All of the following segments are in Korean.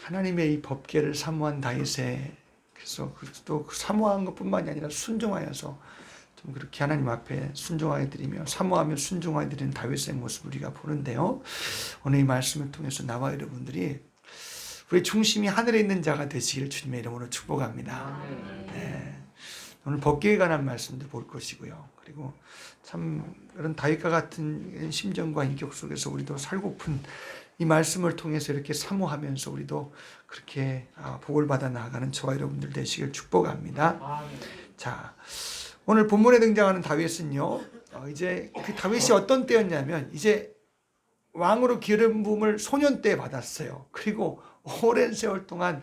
하나님의 이 법궤를 사모한 다윗의, 그래서 또 사모한 것뿐만이 아니라 순종하여서 좀 그렇게 하나님 앞에 순종하게 드리며 사모하며 순종하게 드리는 다윗의 모습을 우리가 보는데요. 오늘 이 말씀을 통해서 나와 여러분들이 우리 중심이 하늘에 있는 자가 되시기를 주님의 이름으로 축복합니다. 네. 오늘 법궤에 관한 말씀도 볼 것이고요. 그리고 참 그런 다윗과 같은 심정과 인격 속에서 우리도 살고픈 이 말씀을 통해서 이렇게 사모하면서 우리도 그렇게 복을 받아 나아가는 저와 여러분들 되시길 축복합니다. 자, 오늘 본문에 등장하는 다윗은요, 이제 그 다윗이 어떤 때였냐면 이제 왕으로 기름 부음을 소년 때 받았어요. 그리고 오랜 세월 동안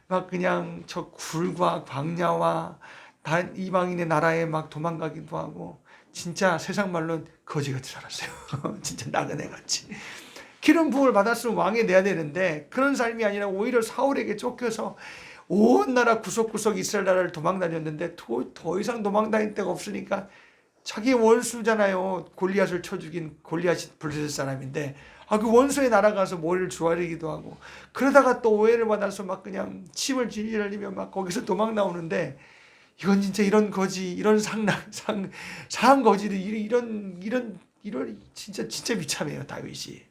막 그냥 저 굴과 광야와 이방인의 나라에 막 도망가기도 하고, 진짜 세상 말로는 거지같이 살았어요. 진짜 나그네 같이. 기름 부음을 받았으면 왕이 돼야 되는데 그런 삶이 아니라 오히려 사울에게 쫓겨서 온 나라 구석구석 이스라엘 나라를 도망다녔는데 더 이상 도망다닐 데가 없으니까 자기 원수잖아요. 골리앗을 쳐 죽인 골리앗이 블레셋 사람인데 그 원수에 날아가서 머리를 조아리기도 하고, 그러다가 또 오해를 받아서 막 그냥 침을 질질 흘리며 막 거기서 도망 나오는데, 이건 진짜 이런 거지, 이런 상한 거지들, 이런 진짜 비참해요, 다윗이.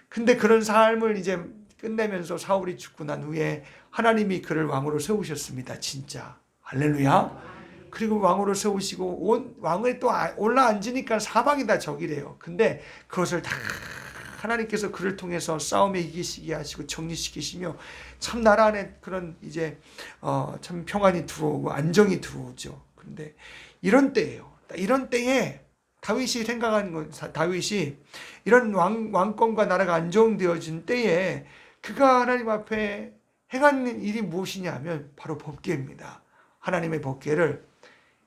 근데 그런 삶을 이제 끝내면서 사울이 죽고 난 후에 하나님이 그를 왕으로 세우셨습니다. 진짜 할렐루야. 그리고 왕으로 세우시고 왕에 또 올라앉으니까 사방이 다 적이래요. 근데 그것을 다 하나님께서 그를 통해서 싸움에 이기시게 하시고 정리시키시며 참 나라 안에 그런 이제 참 평안이 들어오고 안정이 들어오죠. 근데 이런 때예요. 이런 때에 다윗이 생각하는 건, 다윗이 이런 왕권과 나라가 안정되어진 때에 그가 하나님 앞에 행하는 일이 무엇이냐 하면 바로 법궤입니다. 하나님의 법궤를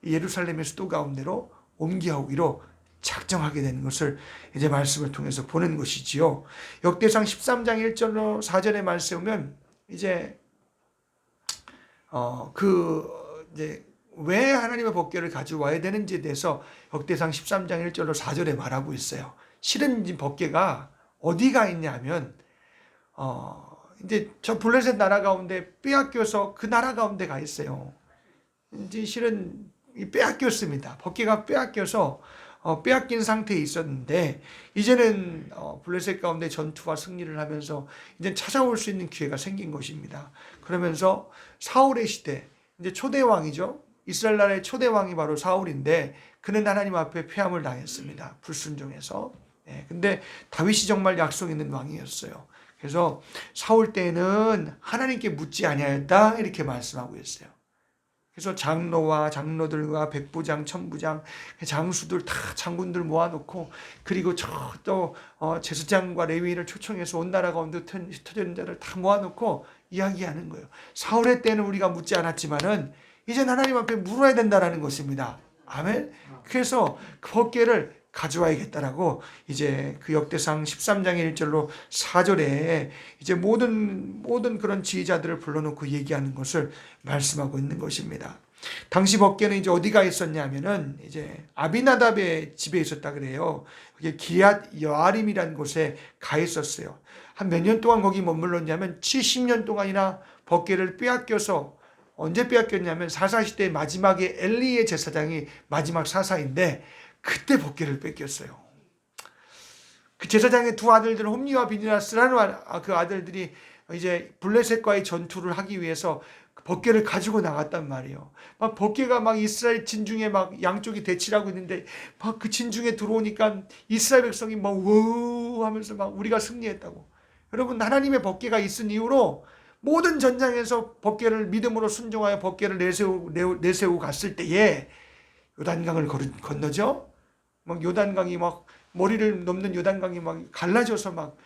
예루살렘의 수도 가운데로 옮겨오기로 작정하게 되는 것을 이제 말씀을 통해서 보는 것이지요. 역대상 13장 1절로 4절의 말씀에 보면 이제 이제 왜 하나님의 법궤를 가져와야 되는지에 대해서 역대상 13장 1절로 4절에 말하고 있어요. 실은 이 법궤가 어디가 있냐면 이제 저 블레셋 나라 가운데 빼앗겨서 그 나라 가운데 가 있어요. 이제 실은 빼앗겼습니다. 법궤가 빼앗겨서 빼앗긴 상태에 있었는데 이제는 블레셋 가운데 전투와 승리를 하면서 이제 찾아올 수 있는 기회가 생긴 것입니다. 그러면서 사울의 시대, 이제 초대왕이죠. 이스라엘 나라의 초대왕이 바로 사울인데 그는 하나님 앞에 패함을 당했습니다. 불순종해서. 근데 다윗이 정말 약속 있는 왕이었어요. 그래서 사울 때에는 하나님께 묻지 아니하였다 이렇게 말씀하고 있어요. 그래서 장로와 장로들과 백부장, 천부장, 장수들 다 장군들 모아놓고, 그리고 또 제사장과 레위인을 초청해서 온 나라 가운데 흩어진 자를 다 모아놓고 이야기하는 거예요. 사울의 때는 우리가 묻지 않았지만은 이젠 하나님 앞에 물어야 된다라는 것입니다. 아멘. 그래서 그 법궤를 가져와야겠다라고 이제 그 역대상 13장의 1절로 4절에 이제 모든 그런 지휘자들을 불러놓고 얘기하는 것을 말씀하고 있는 것입니다. 당시 법궤는 이제 어디가 있었냐면은 이제 아비나답의 집에 있었다 그래요. 그게 기얏 여아림이라는 곳에 가 있었어요. 한 몇 년 동안 거기 머물렀냐면 70년 동안이나 법궤를 빼앗겨서, 언제 빼앗겼냐면 사사시대 마지막에 엘리의 제사장이 마지막 사사인데 그때 법궤를 뺏겼어요. 그 제사장의 두 아들들 홈리와 비느하스라는 그 아들들이 이제 블레셋과의 전투를 하기 위해서 법궤를 가지고 나갔단 말이에요. 막 법궤가 막 이스라엘 진중에 막 양쪽이 대치하고 있는데 막 그 진중에 들어오니까 이스라엘 백성이 막 우우 하면서 막 우리가 승리했다고. 여러분, 하나님의 법궤가 있은 이후로 모든 전장에서 법궤를 믿음으로 순종하여 법궤를 내세우고 갔을 때에 요단강을 건너죠. 막 요단강이 막 머리를 넘는 요단강이 막 갈라져서 막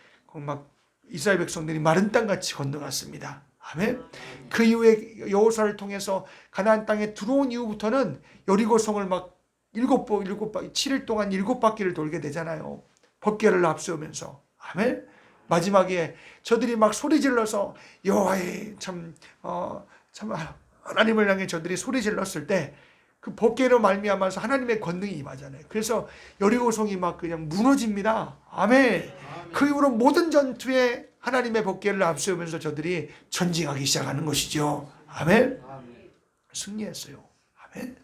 이스라엘 백성들이 마른 땅같이 건너갔습니다. 아멘. 그 이후에 여호수아를 통해서 가나안 땅에 들어온 이후부터는 여리고성을 막 7일 동안 7바퀴를 돌게 되잖아요. 법궤를 앞세우면서. 아멘. 마지막에 저들이 막 소리 질러서 여호와의 참 하나님을 향해 저들이 소리 질렀을 때 그 법궤로 말미암아서 하나님의 권능이 임하잖아요. 그래서 여리고성이 막 그냥 무너집니다. 아멘. 그 이후로 모든 전투에 하나님의 법궤를 앞세우면서 저들이 전쟁하기 시작하는 것이죠. 아멘. 승리했어요. 아멘.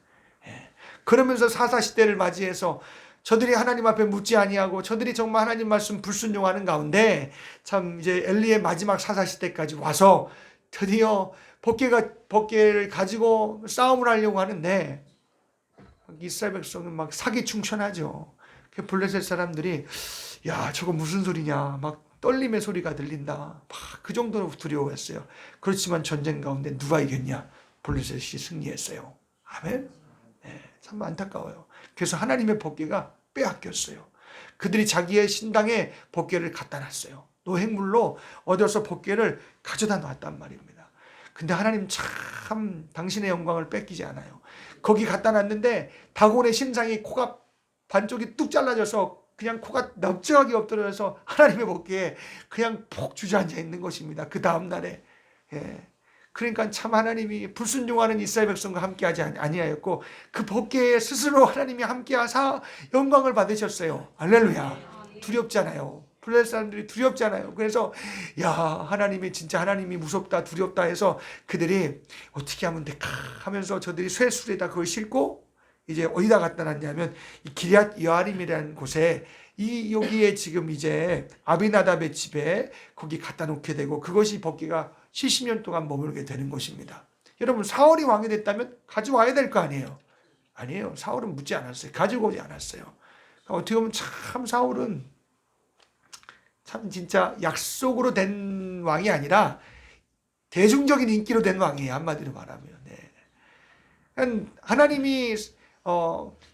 예. 그러면서 사사시대를 맞이해서 저들이 하나님 앞에 묻지 아니하고 저들이 정말 하나님 말씀 불순종하는 가운데 참 이제 엘리의 마지막 사사시대까지 와서 드디어 법궤를 가지고 싸움을 하려고 하는데 이스라엘 백성은 막 사기충천하죠. 블레셋 사람들이 야 저거 무슨 소리냐 막 떨림의 소리가 들린다. 막 그 정도로 두려워했어요. 그렇지만 전쟁 가운데 누가 이겼냐? 블레셋이 승리했어요. 아멘. 네, 참 안타까워요. 그래서 하나님의 법궤가 빼앗겼어요. 그들이 자기의 신당에 법궤를 갖다 놨어요. 노획물로 얻어서 법궤를 가져다 놨단 말입니다. 근데 하나님 참 당신의 영광을 뺏기지 않아요. 거기 갖다 놨는데 다곤의 신상이 코가 반쪽이 뚝 잘라져서 그냥 코가 납작하게 엎드려서 하나님의 법궤에 그냥 푹 주저앉아 있는 것입니다. 그 다음날에. 예. 그러니까 참 하나님이 불순종하는 이스라엘 백성과 함께하지 아니하였고 그 법궤에 스스로 하나님이 함께하사 영광을 받으셨어요. 할렐루야. 두렵잖아요. 블레셋 사람들이 두렵잖아요. 그래서 야 하나님이 진짜 하나님이 무섭다 두렵다 해서 그들이 어떻게 하면 될까 하면서 저들이 쇠술에다 그걸 싣고 이제 어디다 갖다 놨냐면 이 기럇 여아림이라는 곳에 여기에 지금 이제 아비나답의 집에 거기 갖다 놓게 되고 그것이 법궤가 70년 동안 머물게 되는 것입니다. 여러분 사울이 왕이 됐다면 가져와야 될 거 아니에요. 아니에요. 사울은 묻지 않았어요. 가지고 오지 않았어요. 어떻게 보면 참 사울은 참 진짜 약속으로 된 왕이 아니라 대중적인 인기로 된 왕이에요. 한마디로 말하면. 네. 하나님이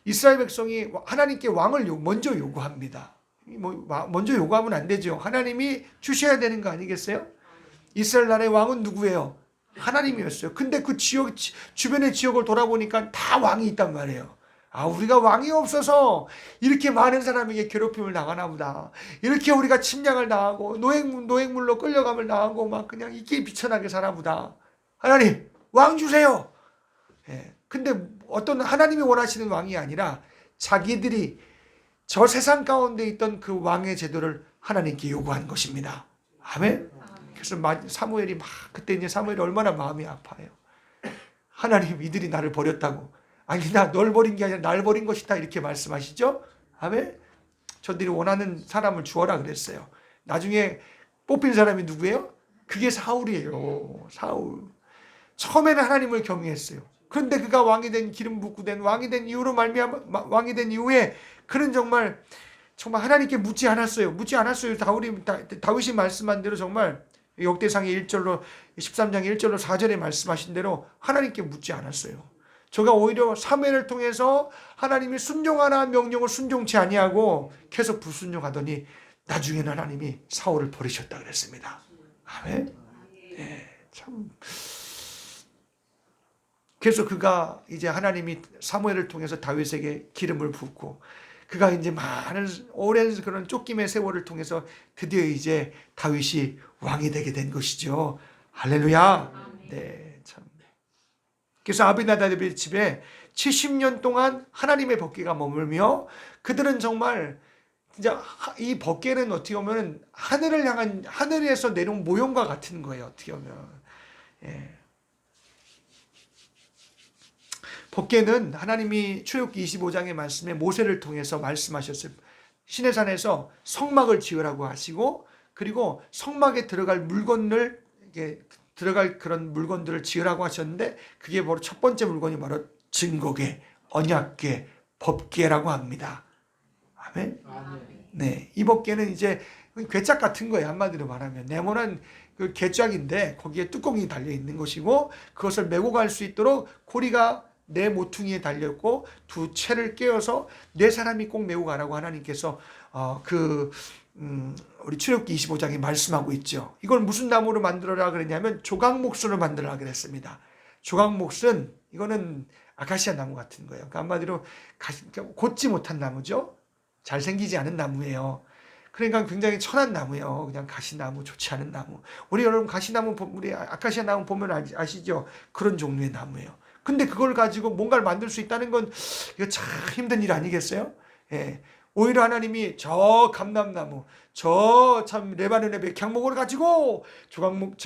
이스라엘 백성이 하나님께 왕을 먼저 요구합니다. 먼저 요구하면 안 되죠. 하나님이 주셔야 되는 거 아니겠어요? 이스라엘 나라의 왕은 누구예요? 하나님이었어요. 근데 그 주변의 지역을 돌아보니까 다 왕이 있단 말이에요. 아, 우리가 왕이 없어서 이렇게 많은 사람에게 괴롭힘을 당하나 보다. 이렇게 우리가 침략을 당하고 노획물로 끌려감을 당하고 막 그냥 이게 비천하게 살아 보다. 하나님, 왕 주세요. 예. 근데 어떤 하나님이 원하시는 왕이 아니라 자기들이 저 세상 가운데 있던 그 왕의 제도를 하나님께 요구한 것입니다. 아멘. 그래서 사무엘이 그때 이제 사무엘이 얼마나 마음이 아파요. 하나님 이들이 나를 버렸다고. 아니 나 널 버린 게 아니라 날 버린 것이다 이렇게 말씀하시죠. 아멘. 저들이 원하는 사람을 주어라 그랬어요. 나중에 뽑힌 사람이 누구예요? 그게 사울이에요. 사울. 처음에는 하나님을 경외했어요. 그런데 그가 왕이 된 기름 붓고 된 왕이 된 이후로 말미암아 왕이 된 이후에 그는 정말 하나님께 묻지 않았어요. 다윗이 말씀한 대로 정말 역대상의 1절로 13장 1절로 4절에 말씀하신 대로 하나님께 묻지 않았어요. 저가 오히려 사무엘을 통해서 하나님이 순종하라 명령을 순종치 아니하고 계속 불순종하더니 나중에는 하나님이 사울을 버리셨다 그랬습니다. 아멘. 네, 참. 그래서 그가 이제 하나님이 사무엘을 통해서 다윗에게 기름을 붓고 그가 이제 많은 오랜 그런 쫓김의 세월을 통해서 드디어 이제 다윗이 왕이 되게 된 것이죠. 할렐루야. 네, 참. 그래서 아비나답의 집에 70년 동안 하나님의 법궤가 머물며 그들은 정말 진짜 이 법궤는 어떻게 보면 하늘을 향한 하늘에서 내려온 모형과 같은 거예요. 어떻게 보면. 예. 법궤는 하나님이 출애굽기 25장의 말씀에 모세를 통해서 말씀하셨어요. 시내산에서 성막을 지으라고 하시고 그리고 성막에 들어갈 그런 물건들을 지으라고 하셨는데 그게 바로 첫 번째 물건이 바로 증거궤, 언약궤, 법궤라고 합니다. 아멘. 네, 이 법궤는 이제 궤짝 같은 거예요. 한마디로 말하면 네모난 그 궤짝인데 거기에 뚜껑이 달려 있는 것이고 그것을 메고 갈 수 있도록 고리가 내 모퉁이에 달렸고 두 채를 깨어서 네 사람이 꼭 메고 가라고 하나님께서 우리 출애굽기 25장에 말씀하고 있죠. 이걸 무슨 나무로 만들어라 그랬냐면 조각목수로 만들어라 그랬습니다. 조각목수는 이거는 아카시아 나무 같은 거예요. 그러니까 한마디로 곧지 못한 나무죠. 잘생기지 않은 나무예요. 그러니까 굉장히 천한 나무예요. 그냥 가시나무, 좋지 않은 나무. 우리 여러분 가시나무, 우리 아카시아 나무 보면 아시죠? 그런 종류의 나무예요. 근데 그걸 가지고 뭔가를 만들 수 있다는 건 이거 참 힘든 일 아니겠어요? 예. 오히려 하나님이 저 감람나무, 저 참 레바논의 백향목을 가지고 조각목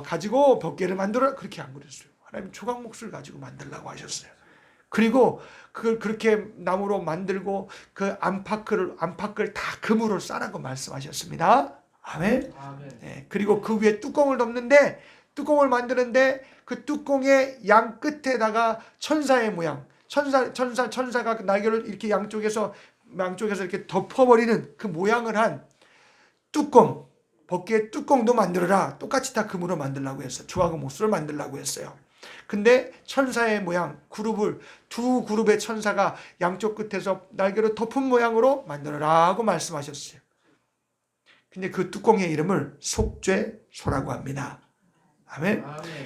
가지고 덮개를 만들어, 그렇게 안 그랬어요. 하나님 조각목을 가지고 만들라고 하셨어요. 그리고 그걸 그렇게 나무로 만들고 그 안팎을 다 금으로 싸라고 말씀하셨습니다. 아멘. 네, 그리고 그 위에 뚜껑을 덮는데, 뚜껑을 만드는데 그 뚜껑의 양 끝에다가 천사의 모양, 천사가 그 날개를 이렇게 양쪽에서 이렇게 덮어버리는 그 모양을 한 뚜껑, 법궤의 뚜껑도 만들어라. 똑같이 다 금으로 만들라고 했어요. 조화금 옥수를 만들라고 했어요. 근데 천사의 모양, 두 그룹의 천사가 양쪽 끝에서 날개로 덮은 모양으로 만들어라고 말씀하셨어요. 근데 그 뚜껑의 이름을 속죄소라고 합니다. 아멘.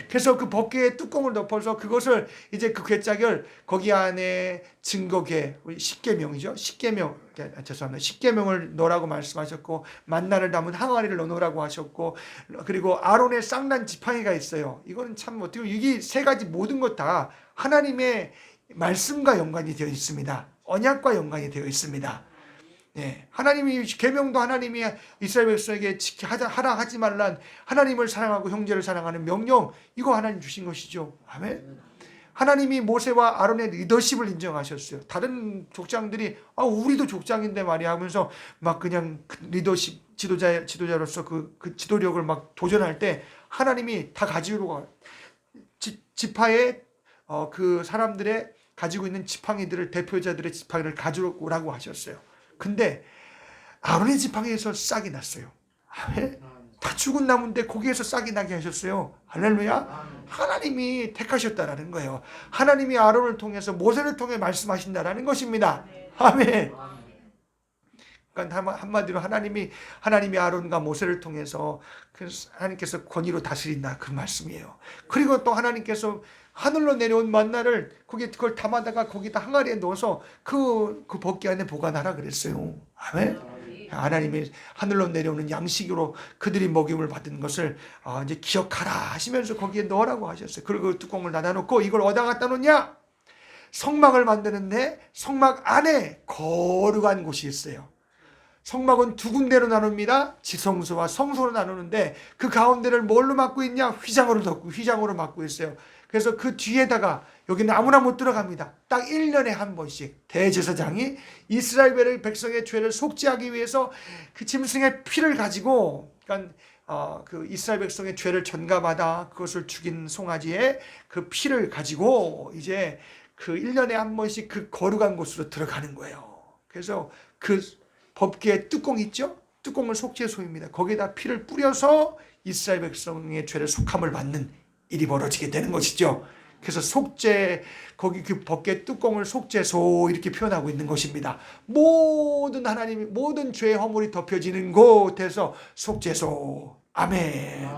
그래서 그 법궤의 뚜껑을 덮어서 그것을 이제 그 괴짝을 거기 안에 증거궤, 십계명이죠. 십계명을 넣으라고 말씀하셨고, 만나를 담은 항아리를 넣으라고 하셨고, 그리고 아론의 쌍난 지팡이가 있어요. 이거는 참 어떻게 이게 세 가지 모든 것 다 하나님의 말씀과 연관이 되어 있습니다. 언약과 연관이 되어 있습니다. 네, 하나님이 계명도 하나님이 이스라엘 백성에게 하라 하지 말란 하나님을 사랑하고 형제를 사랑하는 명령, 이거 하나님 주신 것이죠. 아멘. 하나님이 모세와 아론의 리더십을 인정하셨어요. 다른 족장들이 우리도 족장인데 말이야 하면서 막 그냥 리더십 지도자로서 그 지도력을 막 도전할 때 하나님이 다 가지고 가. 지파의 그 사람들의 가지고 있는 지팡이들을, 대표자들의 지팡이를 가지고 오라고 하셨어요. 근데 아론의 지팡이에서 싹이 났어요. 아멘. 다 죽은 나무인데 거기에서 싹이 나게 하셨어요. 할렐루야. 하나님이 택하셨다라는 거예요. 하나님이 아론을 통해서, 모세를 통해 말씀하신다라는 것입니다. 아멘. 그러니까 한마디로 하나님이 아론과 모세를 통해서 하나님께서 권위로 다스린다, 그 말씀이에요. 그리고 또 하나님께서 하늘로 내려온 만나를 그걸 담아다가 거기다 항아리에 넣어서 그 법궤 안에 보관하라 그랬어요. 아멘. 하나님이 하늘로 내려오는 양식으로 그들이 먹임을 받은 것을 이제 기억하라 하시면서 거기에 넣으라고 하셨어요. 그리고 그 뚜껑을 닫아놓고 이걸 어디다 갖다 놓냐? 성막을 만드는데 성막 안에 거룩한 곳이 있어요. 성막은 두 군데로 나눕니다. 지성소와 성소로 나누는데 그 가운데를 뭘로 막고 있냐? 휘장으로 막고 있어요. 그래서 그 뒤에다가, 여기는 아무나 못 들어갑니다. 딱 1년에 한 번씩 대제사장이 이스라엘 백성의 죄를 속죄하기 위해서 그 짐승의 피를 가지고, 그러니까 그 이스라엘 백성의 죄를 전가받아 그것을 죽인 송아지의 그 피를 가지고 이제 그 1년에 한 번씩 그 거룩한 곳으로 들어가는 거예요. 그래서 그 법궤의 뚜껑 있죠? 뚜껑은 속죄소입니다. 거기에다 피를 뿌려서 이스라엘 백성의 죄를 속함을 받는 일이 벌어지게 되는 것이죠. 그래서 거기 그 법궤 뚜껑을 속죄소 이렇게 표현하고 있는 것입니다. 모든 죄의 허물이 덮여지는 곳에서 속죄소. 아멘.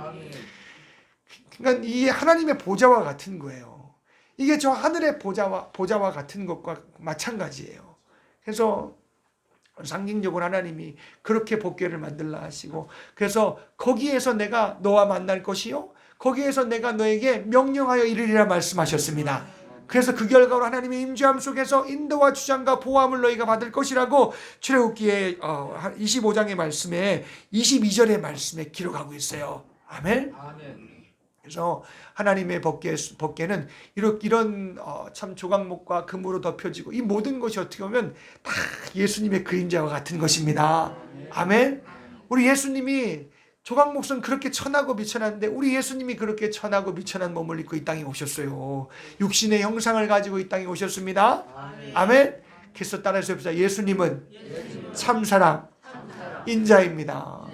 그러니까 이게 하나님의 보좌와 같은 거예요. 이게 저 하늘의 보좌와 같은 것과 마찬가지예요. 그래서 상징적으로 하나님이 그렇게 법궤를 만들라 하시고, 그래서 거기에서 내가 너와 만날 것이요, 거기에서 내가 너에게 명령하여 이르리라 말씀하셨습니다. 그래서 그 결과로 하나님의 임재함 속에서 인도와 주장과 보호함을 너희가 받을 것이라고 출애굽기의 25장의 말씀에 22절의 말씀에 기록하고 있어요. 아멘. 그래서 하나님의 법궤는 이런 참 조각목과 금으로 덮여지고, 이 모든 것이 어떻게 보면 다 예수님의 그림자와 같은 것입니다. 아멘. 우리 예수님이 조각목은 그렇게 천하고 미천한데 우리 예수님이 그렇게 천하고 미천한 몸을 입고 이 땅에 오셨어요. 육신의 형상을 가지고 이 땅에 오셨습니다. 아멘. 그래서 따라서 봅시다. 예수님은 참사랑 인자입니다.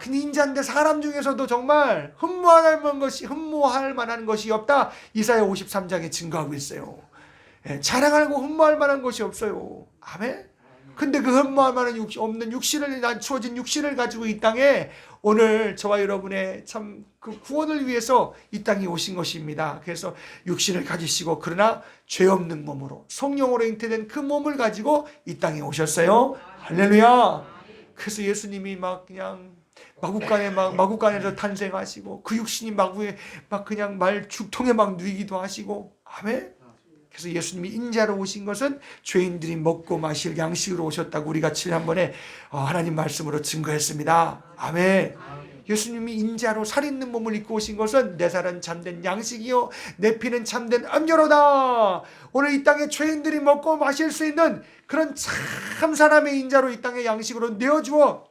그 인자인데 사람 중에서도 정말 흠모할 만한 것이 없다. 이사야 53장에 증거하고 있어요. 자랑하고 흠모할 만한 것이 없어요. 아멘. 근데 그 흠모할 만한 없는 주어진 육신을 가지고 이 땅에 오늘 저와 여러분의 참 그 구원을 위해서 이 땅에 오신 것입니다. 그래서 육신을 가지시고, 그러나 죄 없는 몸으로 성령으로 잉태된 그 몸을 가지고 이 땅에 오셨어요. 할렐루야. 그래서 예수님이 막 그냥 마구간에서 탄생하시고, 그 육신이 그냥 죽통에 막 누이기도 하시고, 아멘. 그래서 예수님이 인자로 오신 것은 죄인들이 먹고 마실 양식으로 오셨다고 우리가 지난번에 하나님 말씀으로 증거했습니다. 아멘. 예수님이 인자로 살있는 몸을 입고 오신 것은 내 살은 참된 양식이요 내 피는 참된 음료로다. 오늘 이 땅에 죄인들이 먹고 마실 수 있는 그런 참 사람의 인자로 이 땅에 양식으로 내어주어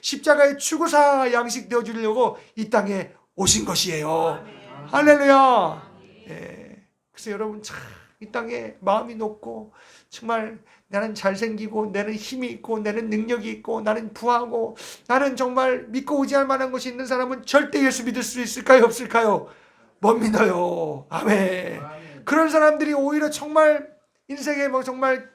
십자가의 추구사 양식 되어주려고 이 땅에 오신 것이에요. 할렐루야. 예. 그래서 여러분 참 이 땅에 마음이 높고 정말 나는 잘생기고 나는 힘이 있고 나는 능력이 있고 나는 부하고 나는 정말 믿고 의지할 만한 것이 있는 사람은 절대 예수 믿을 수 있을까요? 없을까요? 못 믿어요. 아멘. 그런 사람들이 오히려 정말 인생에 뭐 정말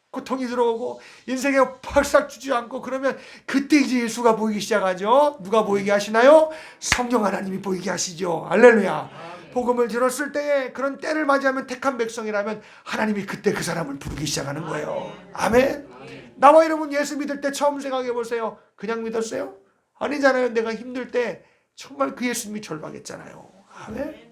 고통이 들어오고 인생에 박살 주지 않고 그러면 그때 이제 예수가 보이기 시작하죠. 누가 보이게 하시나요? 성령 하나님이 보이게 하시죠. 할렐루야. 복음을 들었을 때에 그런 때를 맞이하면 택한 백성이라면 하나님이 그때 그 사람을 부르기 시작하는 거예요. 아멘. 나와 여러분 예수 믿을 때 처음 생각해 보세요. 그냥 믿었어요? 아니잖아요. 내가 힘들 때 정말 그 예수님이 절박했잖아요. 아멘.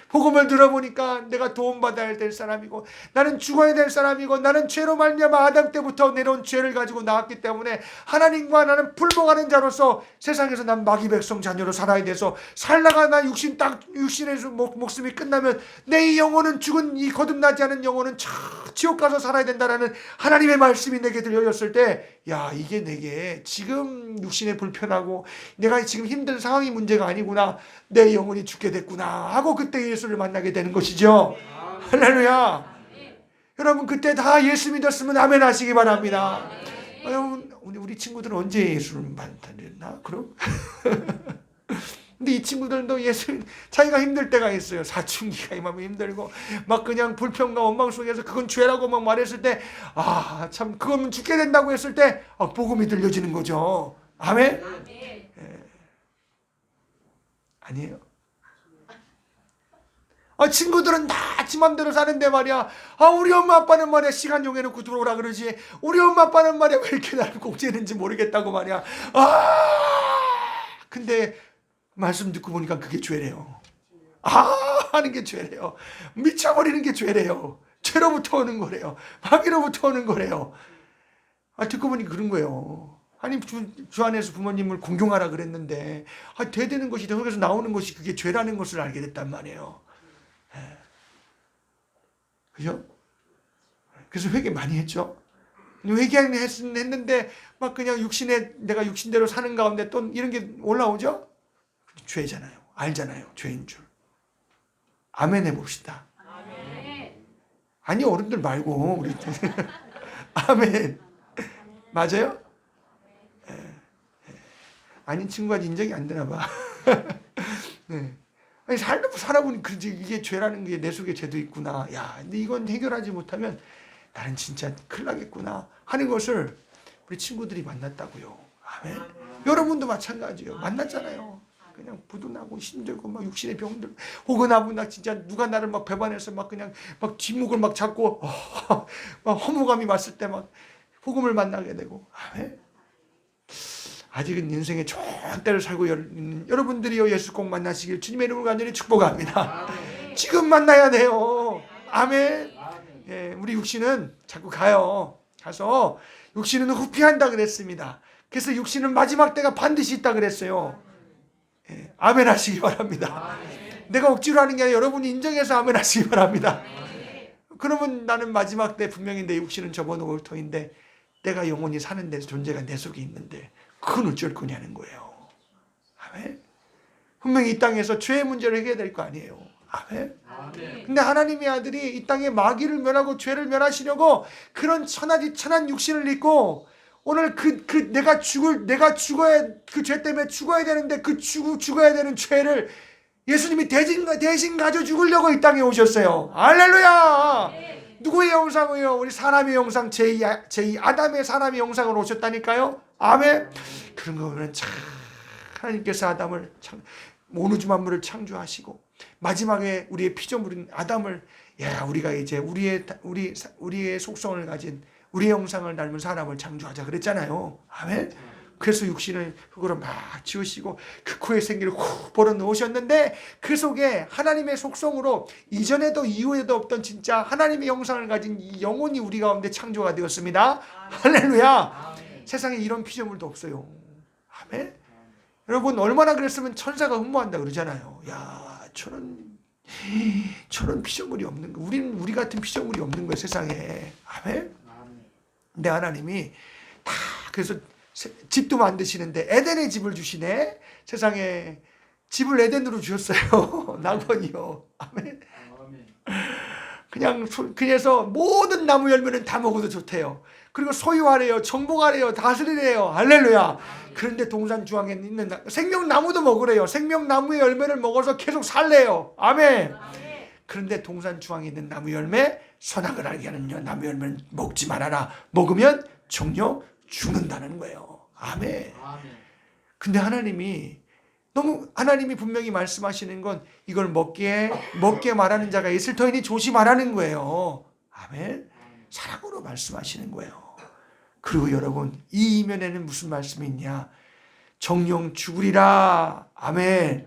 복음을 들어보니까 내가 도움받아야 될 사람이고 나는 죽어야 될 사람이고 나는 죄로 말미암아 아담 때부터 내려온 죄를 가지고 나왔기 때문에 하나님과 나는 불복하는 자로서 세상에서 난 마귀 백성 자녀로 살아야 돼서 살다가 나 육신의 목숨이 끝나면 내 영혼은 죽은 이 거듭나지 않은 영혼은 지옥 가서 살아야 된다라는 하나님의 말씀이 내게 들려졌을 때 야 이게 내게 지금 육신에 불편하고 내가 지금 힘든 상황이 문제가 아니구나 내 영혼이 죽게 됐구나 하고 그때 예수를 만나게 되는 것이죠. 할렐루야. 여러분 그때 다 예수 믿었으면 아멘 하시기 바랍니다. 여러분 우리 친구들은 언제 예수를 만났나? 그럼? 근데 이 친구들도 예수 자기가 힘들 때가 있어요. 사춘기가 임하면 힘들고 막 그냥 불평과 원망 속에서 그건 죄라고 막 말했을 때 아 참 그거면 죽게 된다고 했을 때 복음이 들려지는 거죠. 아멘? 아니에요. 친구들은 다 지 맘대로 사는데 말이야. 우리 엄마 아빠는 말이야 시간 정해놓고 들어오라 그러지. 우리 엄마 아빠는 말이야 왜 이렇게 나를 꼭지는지 모르겠다고 말이야. 근데 말씀 듣고 보니까 그게 죄래요. 하는 게 죄래요. 미쳐버리는 게 죄래요. 죄로부터 오는 거래요. 마귀로부터 오는 거래요. 듣고 보니 그런 거예요. 아니 주 안에서 부모님을 공경하라 그랬는데 대되는 것이 거기서 나오는 것이 그게 죄라는 것을 알게 됐단 말이에요. 그죠? 그래서 회개 많이 했죠. 회개했는데 막 그냥 내가 육신대로 사는 가운데 또 이런 게 올라오죠. 죄잖아요. 알잖아요. 죄인 줄. 아멘 해봅시다. 아니 어른들 말고 우리 아멘. 맞아요? 아닌 친구가 인정이 안 되나 봐. 네. 아니 살아보니 그지 이게 죄라는 게 내 속에 죄도 있구나. 야, 근데 이건 해결하지 못하면 나는 진짜 큰일 나겠구나 하는 것을 우리 친구들이 만났다고요. 아멘. 여러분도 마찬가지예요. 만났잖아요. 그냥 부도나고 힘들고 막 육신의 병들 혹은 나 진짜 누가 나를 막 배반해서 막 그냥 막 뒷목을 막 잡고 막 허무감이 왔을 때 막 복음을 만나게 되고 아멘. 아직은 인생의 좋은 때를 살고 있는 여러분들이요 예수 꼭 만나시길 주님의 이름으로 간절히 축복합니다. 지금 만나야 돼요. 아멘. 예, 우리 육신은 자꾸 가서 육신은 후피한다 그랬습니다. 그래서 육신은 마지막 때가 반드시 있다 그랬어요. 예, 아멘 하시기 바랍니다. 내가 억지로 하는 게 아니라 여러분이 인정해서 아멘 하시기 바랍니다. 그러면 나는 마지막 때 분명히 내 육신은 접어놓을 터인데 내가 영원히 사는 데 존재가 내 속에 있는데 그건 어쩔 거냐는 거예요. 아멘. 분명히 이 땅에서 죄의 문제를 해결될 거 아니에요. 아멘. 근데 하나님의 아들이 이 땅에 마귀를 멸하고 죄를 멸하시려고 그런 천한 육신을 입고 오늘 내가 죽어야 그 죄 때문에 죽어야 되는데 죽어야 되는 죄를 예수님이 대신 가져 죽으려고 이 땅에 오셨어요. 할렐루야. 누구의 형상이요? 우리 사람의 형상 제2 아담의 사람의 형상으로 오셨다니까요. 아멘. 그런 거 보면 참 하나님께서 아담을 온 우주 만물을 창조하시고 마지막에 우리의 피조물인 아담을 우리가 이제 우리의 속성을 가진 우리의 형상을 닮은 사람을 창조하자 그랬잖아요. 아멘. 그래서 육신을 흙으로 막 지우시고 그 코에 생기를 후 불어넣으셨는데 그 속에 하나님의 속성으로 이전에도 이후에도 없던 진짜 하나님의 형상을 가진 이 영혼이 우리 가운데 창조가 되었습니다. 할렐루야. 세상에 이런 피조물도 없어요. 아멘. 여러분 얼마나 그랬으면 천사가 흠모한다 그러잖아요. 야, 저런 피조물이 없는 거. 우리 같은 피조물이 없는 거예요, 세상에. 아멘. 근데 하나님이 다 그래서 집도 만드시는데 에덴의 집을 주시네. 세상에 집을 에덴으로 주셨어요. 낙원이요. 아멘. 그래서 모든 나무 열매는 다 먹어도 좋대요. 그리고 소유하래요, 정복하래요, 다스리래요. 할렐루야. 그런데 동산 중앙에 있는 생명나무도 먹으래요. 생명나무의 열매를 먹어서 계속 살래요. 아멘. 그런데 동산 중앙에 있는 나무 열매, 선악을 알게 하는 나무 열매는 먹지 말아라. 먹으면 정녕 죽는다는 거예요. 아멘. 근데 하나님이 분명히 말씀하시는 건 이걸 먹게 말하는 자가 있을 터이니 조심하라는 거예요. 아멘. 사랑으로 말씀하시는 거예요. 그리고 여러분 이 이면에는 무슨 말씀이 있냐? 정녕 죽으리라. 아멘.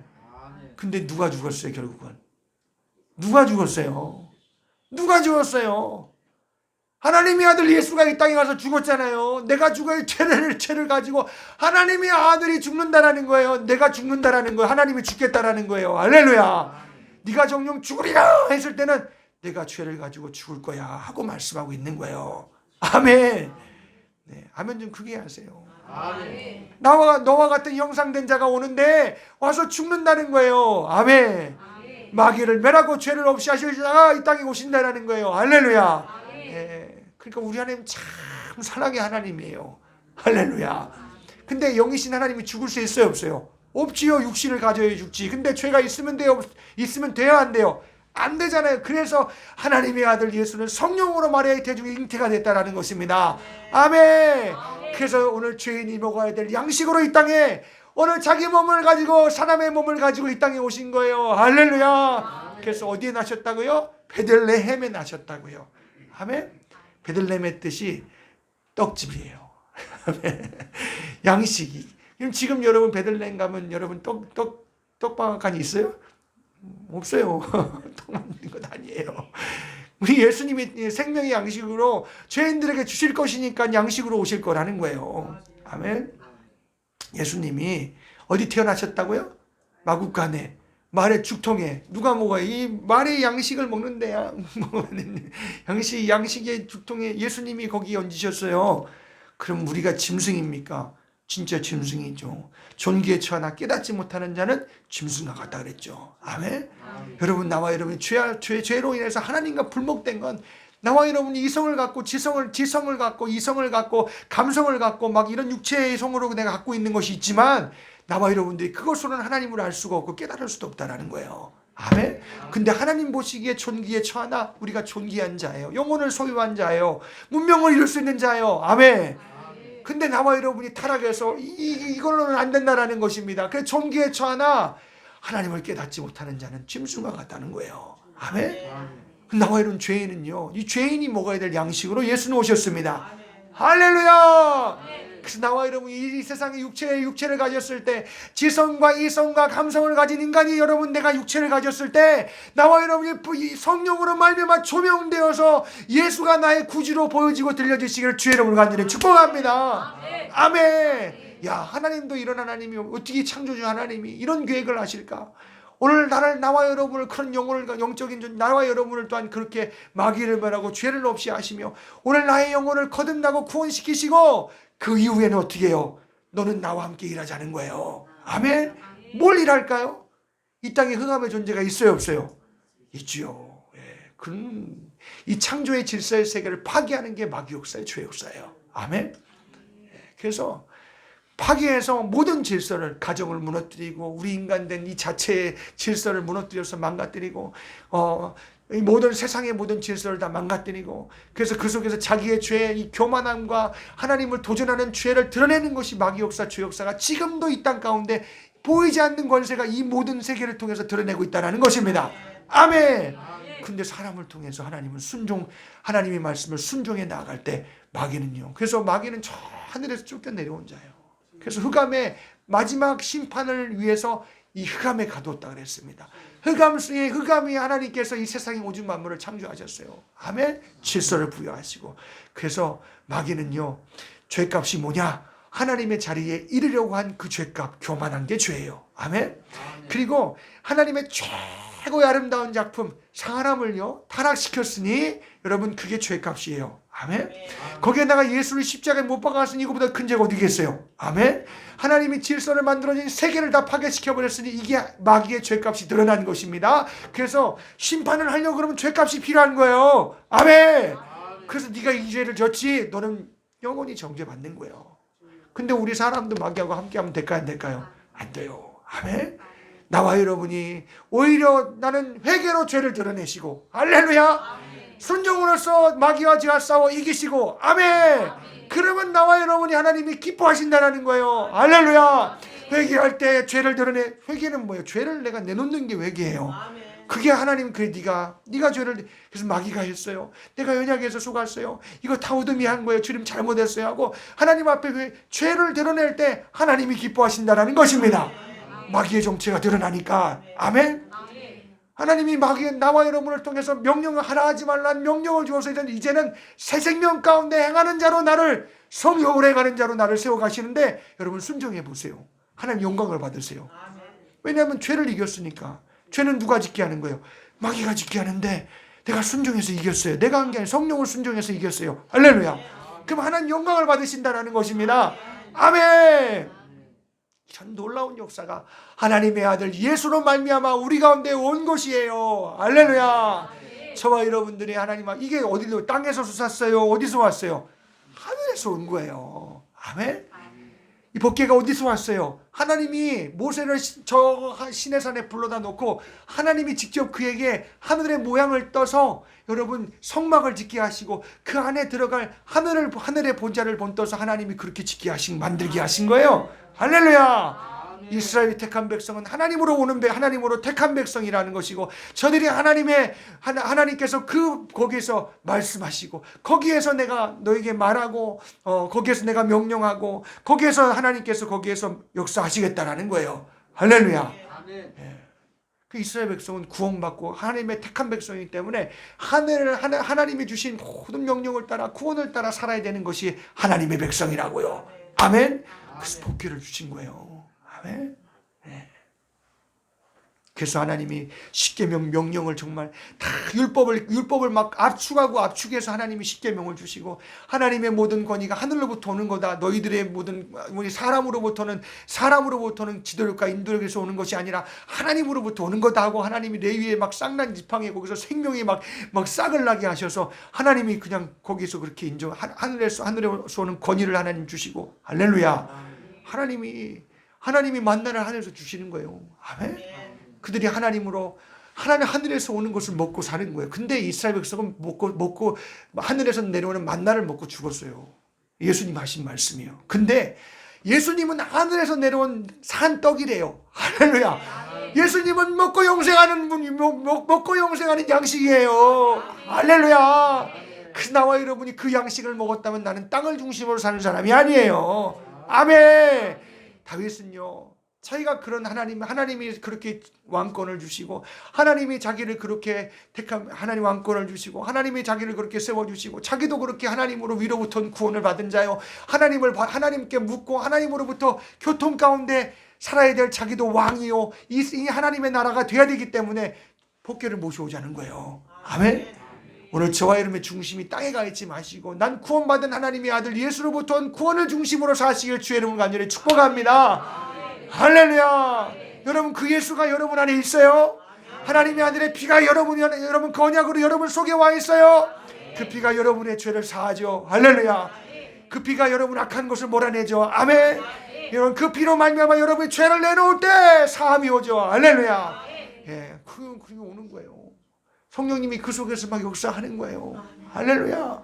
근데 누가 죽었어요? 결국은 누가 죽었어요? 누가 죽었어요? 하나님의 아들 예수가 이 땅에 가서 죽었잖아요. 내가 죽어야 죄를 가지고 하나님의 아들이 죽는다라는 거예요. 내가 죽는다라는 거예요. 하나님이 죽겠다라는 거예요. 할렐루야. 네가 정녕 죽으리라 했을 때는 내가 죄를 가지고 죽을 거야 하고 말씀하고 있는 거예요. 아멘. 네, 아멘 좀 크게 하세요. 아멘. 너와 같은 형상된 자가 오는데 와서 죽는다는 거예요. 아멘. 마귀를 멸하고 죄를 없이 하실 자가 이 땅에 오신다라는 거예요. 할렐루야. 네, 그러니까 우리 하나님 참 사랑의 하나님이에요. 할렐루야. 근데 영이신 하나님이 죽을 수 있어요, 없어요? 없지요. 육신을 가져야 죽지. 근데 죄가 있으면 돼요, 있으면 돼요, 안 돼요? 안 되잖아요. 그래서 하나님의 아들 예수는 성령으로 마리아의 태중에 잉태가 됐다라는 것입니다. 아멘. 그래서 오늘 죄인이 먹어야 될 양식으로 이 땅에 오늘 자기 몸을 가지고 사람의 몸을 가지고 이 땅에 오신 거예요. 할렐루야. 그래서 어디에 나셨다고요? 베들레헴에 나셨다고요. 아멘. 베들레헴의 뜻이 떡집이에요. 양식이. 지금 여러분 베들레헴 가면 여러분 떡방앗간이 있어요? 없어요. 떡 만드는 것 아니에요. 우리 예수님이 생명의 양식으로 죄인들에게 주실 것이니까 양식으로 오실 거라는 거예요. 아멘. 예수님이 어디 태어나셨다고요? 마구간에, 말의 죽통에. 누가 먹어요? 이 말의 양식을 먹는데야. 양식의 죽통에 예수님이 거기 얹으셨어요. 그럼 우리가 짐승입니까? 진짜 짐승이죠. 존귀에 처하나 깨닫지 못하는 자는 짐승과 같다 그랬죠. 아멘. 여러분, 나와 여러분이 죄로 인해서 하나님과 불목된 건 나와 여러분이 이성을 갖고 지성을 갖고 이성을 갖고 감성을 갖고 막 이런 육체의 성으로 내가 갖고 있는 것이 있지만 나와 여러분들이 그것으로는 하나님을 알 수가 없고 깨달을 수도 없다라는 거예요. 아멘. 근데 하나님 보시기에 존귀에 처하나 우리가 존귀한 자예요. 영혼을 소유한 자예요. 문명을 이룰 수 있는 자예요. 아멘. 근데 나와 여러분이 타락해서 이걸로는 안 된다라는 것입니다. 그래서 존귀에 처하나 하나님을 깨닫지 못하는 자는 짐승과 같다는 거예요. 아멘. 나와 이런 죄인은요, 이 죄인이 먹어야 될 양식으로 예수는 오셨습니다. 할렐루야. 그래서 나와 여러분 이 세상에 육체를 가졌을 때 지성과 이성과 감성을 가진 인간이 여러분 내가 육체를 가졌을 때 나와 여러분이 성령으로 말미암아 조명되어서 예수가 나의 구주로 보여지고 들려지시기를 주의 이름으로 간절히 축복합니다. 아멘. 야, 하나님도 이런 하나님이 어떻게 창조주 하나님이 이런 계획을 하실까? 오늘 나와 여러분을 그런 영적인 나와 여러분을 또한 그렇게 마귀를 멸하고 죄를 없이 하시며 오늘 나의 영혼을 거듭나고 구원시키시고 그 이후에는 어떻게 해요? 너는 나와 함께 일하자는 거예요. 아멘. 뭘 일할까요? 이 땅에 흥함의 존재가 있어요, 없어요? 있지요. 이 창조의 질서의 세계를 파괴하는 게 마귀 역사예요, 죄 역사예요. 아멘. 그래서 파괴해서 모든 질서를, 가정을 무너뜨리고 우리 인간된 이 자체의 질서를 무너뜨려서 망가뜨리고 이 모든 세상의 모든 질서를 다 망가뜨리고 그래서 그 속에서 자기의 죄, 이 교만함과 하나님을 도전하는 죄를 드러내는 것이 마귀 역사, 죄 역사가 지금도 이 땅 가운데 보이지 않는 권세가 이 모든 세계를 통해서 드러내고 있다는 것입니다. 아멘. 근데 사람을 통해서 하나님의 말씀을 순종해 나아갈 때 마귀는요. 그래서 마귀는 저 하늘에서 쫓겨 내려온 자예요. 그래서 흑암의 마지막 심판을 위해서 이 흑암에 가두었다 그랬습니다. 흑암이 하나님께서 이 세상의 오직 만물을 창조하셨어요. 아멘. 질서를 부여하시고. 그래서 마귀는요, 죄값이 뭐냐? 하나님의 자리에 이르려고 한 그 죄값, 교만한 게 죄예요. 아멘. 그리고 하나님의 최고의 아름다운 작품 사람을요 타락시켰으니 여러분 그게 죄값이에요. 아멘. 거기에다가 예수를 십자가에 못 박았으니 이거보다 큰 죄가 어디겠어요. 아멘. 하나님이 질서를 만들어진 세계를 다 파괴시켜버렸으니 이게 마귀의 죄값이 드러난 것입니다. 그래서 심판을 하려고 그러면 죄값이 필요한 거예요. 아멘. 그래서 네가 이 죄를 졌지 너는 영원히 정죄받는 거예요. 근데 우리 사람도 마귀하고 함께하면 될까요? 안 될까요? 안 돼요. 아멘. 나와 여러분이 오히려 나는 회개로 죄를 드러내시고 할렐루야. 순종으로서 마귀와 죄와 싸워 이기시고 아멘. 그러면 나와 여러분이 하나님이 기뻐하신다는 거예요. 할렐루야. 회개할 때 죄를 드러내. 회개는 뭐예요? 죄를 내가 내놓는 게 회개예요. 그게 하나님, 그래 네가 죄를, 그래서 마귀가 했어요. 내가 연약해서 속았어요. 이거 다 어둠이 한 거예요. 주님 잘못했어요 하고 하나님 앞에 죄를 드러낼 때 하나님이 기뻐하신다는 것입니다. 마귀의 정체가 드러나니까. 아멘. 하나님이 나와 여러분을 통해서 명령을 하라 하지 말라는 명령을 주어서 이제는 새 생명 가운데 행하는 자로 나를, 성령으로 행하는 자로 나를 세워가시는데 여러분 순종해 보세요. 하나님 영광을 받으세요. 왜냐하면 죄를 이겼으니까. 죄는 누가 짓게 하는 거예요? 마귀가 짓게 하는데 내가 순종해서 이겼어요. 내가 한 게 아니라 성령을 순종해서 이겼어요. 할렐루야. 그럼 하나님 영광을 받으신다는 것입니다. 아멘. 전 놀라운 역사가 하나님의 아들 예수로 말미암아 우리 가운데 온 것이에요. 할렐루야. 저와 여러분들이 하나님, 이게 어디로, 땅에서 솟았어요? 어디서 왔어요? 하늘에서 온 거예요. 아멘. 이 법궤가 어디서 왔어요? 하나님이 모세를 저 시내산에 불러다 놓고 하나님이 직접 그에게 하늘의 모양을 떠서 여러분 성막을 짓게 하시고 그 안에 들어갈 하늘의 본자를 본떠서 하나님이 그렇게 짓게 만들게 하신 거예요. 할렐루야. 이스라엘이 택한 백성은 하나님으로 하나님으로 택한 백성이라는 것이고, 저들이 하나님께서 거기에서 말씀하시고, 거기에서 내가 너에게 말하고, 거기에서 내가 명령하고, 거기에서 하나님께서 거기에서 역사하시겠다라는 거예요. 할렐루야. 그 이스라엘 백성은 구원받고 하나님의 택한 백성이기 때문에 하나님이 주신 모든 명령을 따라 구원을 따라 살아야 되는 것이 하나님의 백성이라고요. 아멘. 그래서 복귀를 주신 거예요. 아멘. 그래서 하나님이 십계명 명령을 정말 다 율법을 막 압축해서 하나님이 십계명을 주시고, 하나님의 모든 권위가 하늘로부터 오는 거다. 너희들의 모든 우리 사람으로부터는 지도력과 인도력에서 오는 것이 아니라 하나님으로부터 오는 거다 하고, 하나님이 레위의 막 쌍난 지팡이에 거기서 생명이 막 싹을 나게 하셔서 하나님이 그냥 거기서 그렇게 하늘에서 오는 권위를 하나님 주시고, 할렐루야. 하나님이 만나를 하늘에서 주시는 거예요. 아멘. 그들이 하늘에서 오는 것을 먹고 사는 거예요. 근데 이스라엘 백성은 먹고 하늘에서 내려오는 만나를 먹고 죽었어요. 예수님 하신 말씀이에요. 근데 예수님은 하늘에서 내려온 산떡이래요. 할렐루야. 예수님은 먹고 영생하는 양식이에요. 할렐루야. 나와 여러분이 그 양식을 먹었다면 나는 땅을 중심으로 사는 사람이 아니에요. 아멘. 다윗은요, 자기가 그런 하나님이 그렇게 왕권을 주시고, 하나님이 자기를 그렇게 하나님 왕권을 주시고, 하나님이 자기를 그렇게 세워주시고, 자기도 그렇게 하나님으로 위로부터 구원을 받은 자요, 하나님께 묻고 하나님으로부터 교통 가운데 살아야 될 자기도 왕이요, 이 하나님의 나라가 돼야 되기 때문에 복귀를 모셔오자는 거예요. 아멘. 오늘 저와 여러분의 중심이 땅에 가 있지 마시고, 난 구원받은 하나님의 아들 예수로부터 온 구원을 중심으로 사시길 주의 이름으로 간절히 축복합니다. 할렐루야. 여러분, 그 예수가 여러분 안에 있어요. 하나님의 아들의 피가 여러분 그 언약으로 여러분 속에 와 있어요. 그 피가 여러분의 죄를 사하죠. 할렐루야. 그 피가 여러분 악한 것을 몰아내죠. 아멘. 여러분, 그 피로 말미암아 여러분의 죄를 내놓을 때 사함이 오죠. 할렐루야. 그게 오는 거예요. 성령님이 그 속에서 막 역사하는 거예요. 할렐루야.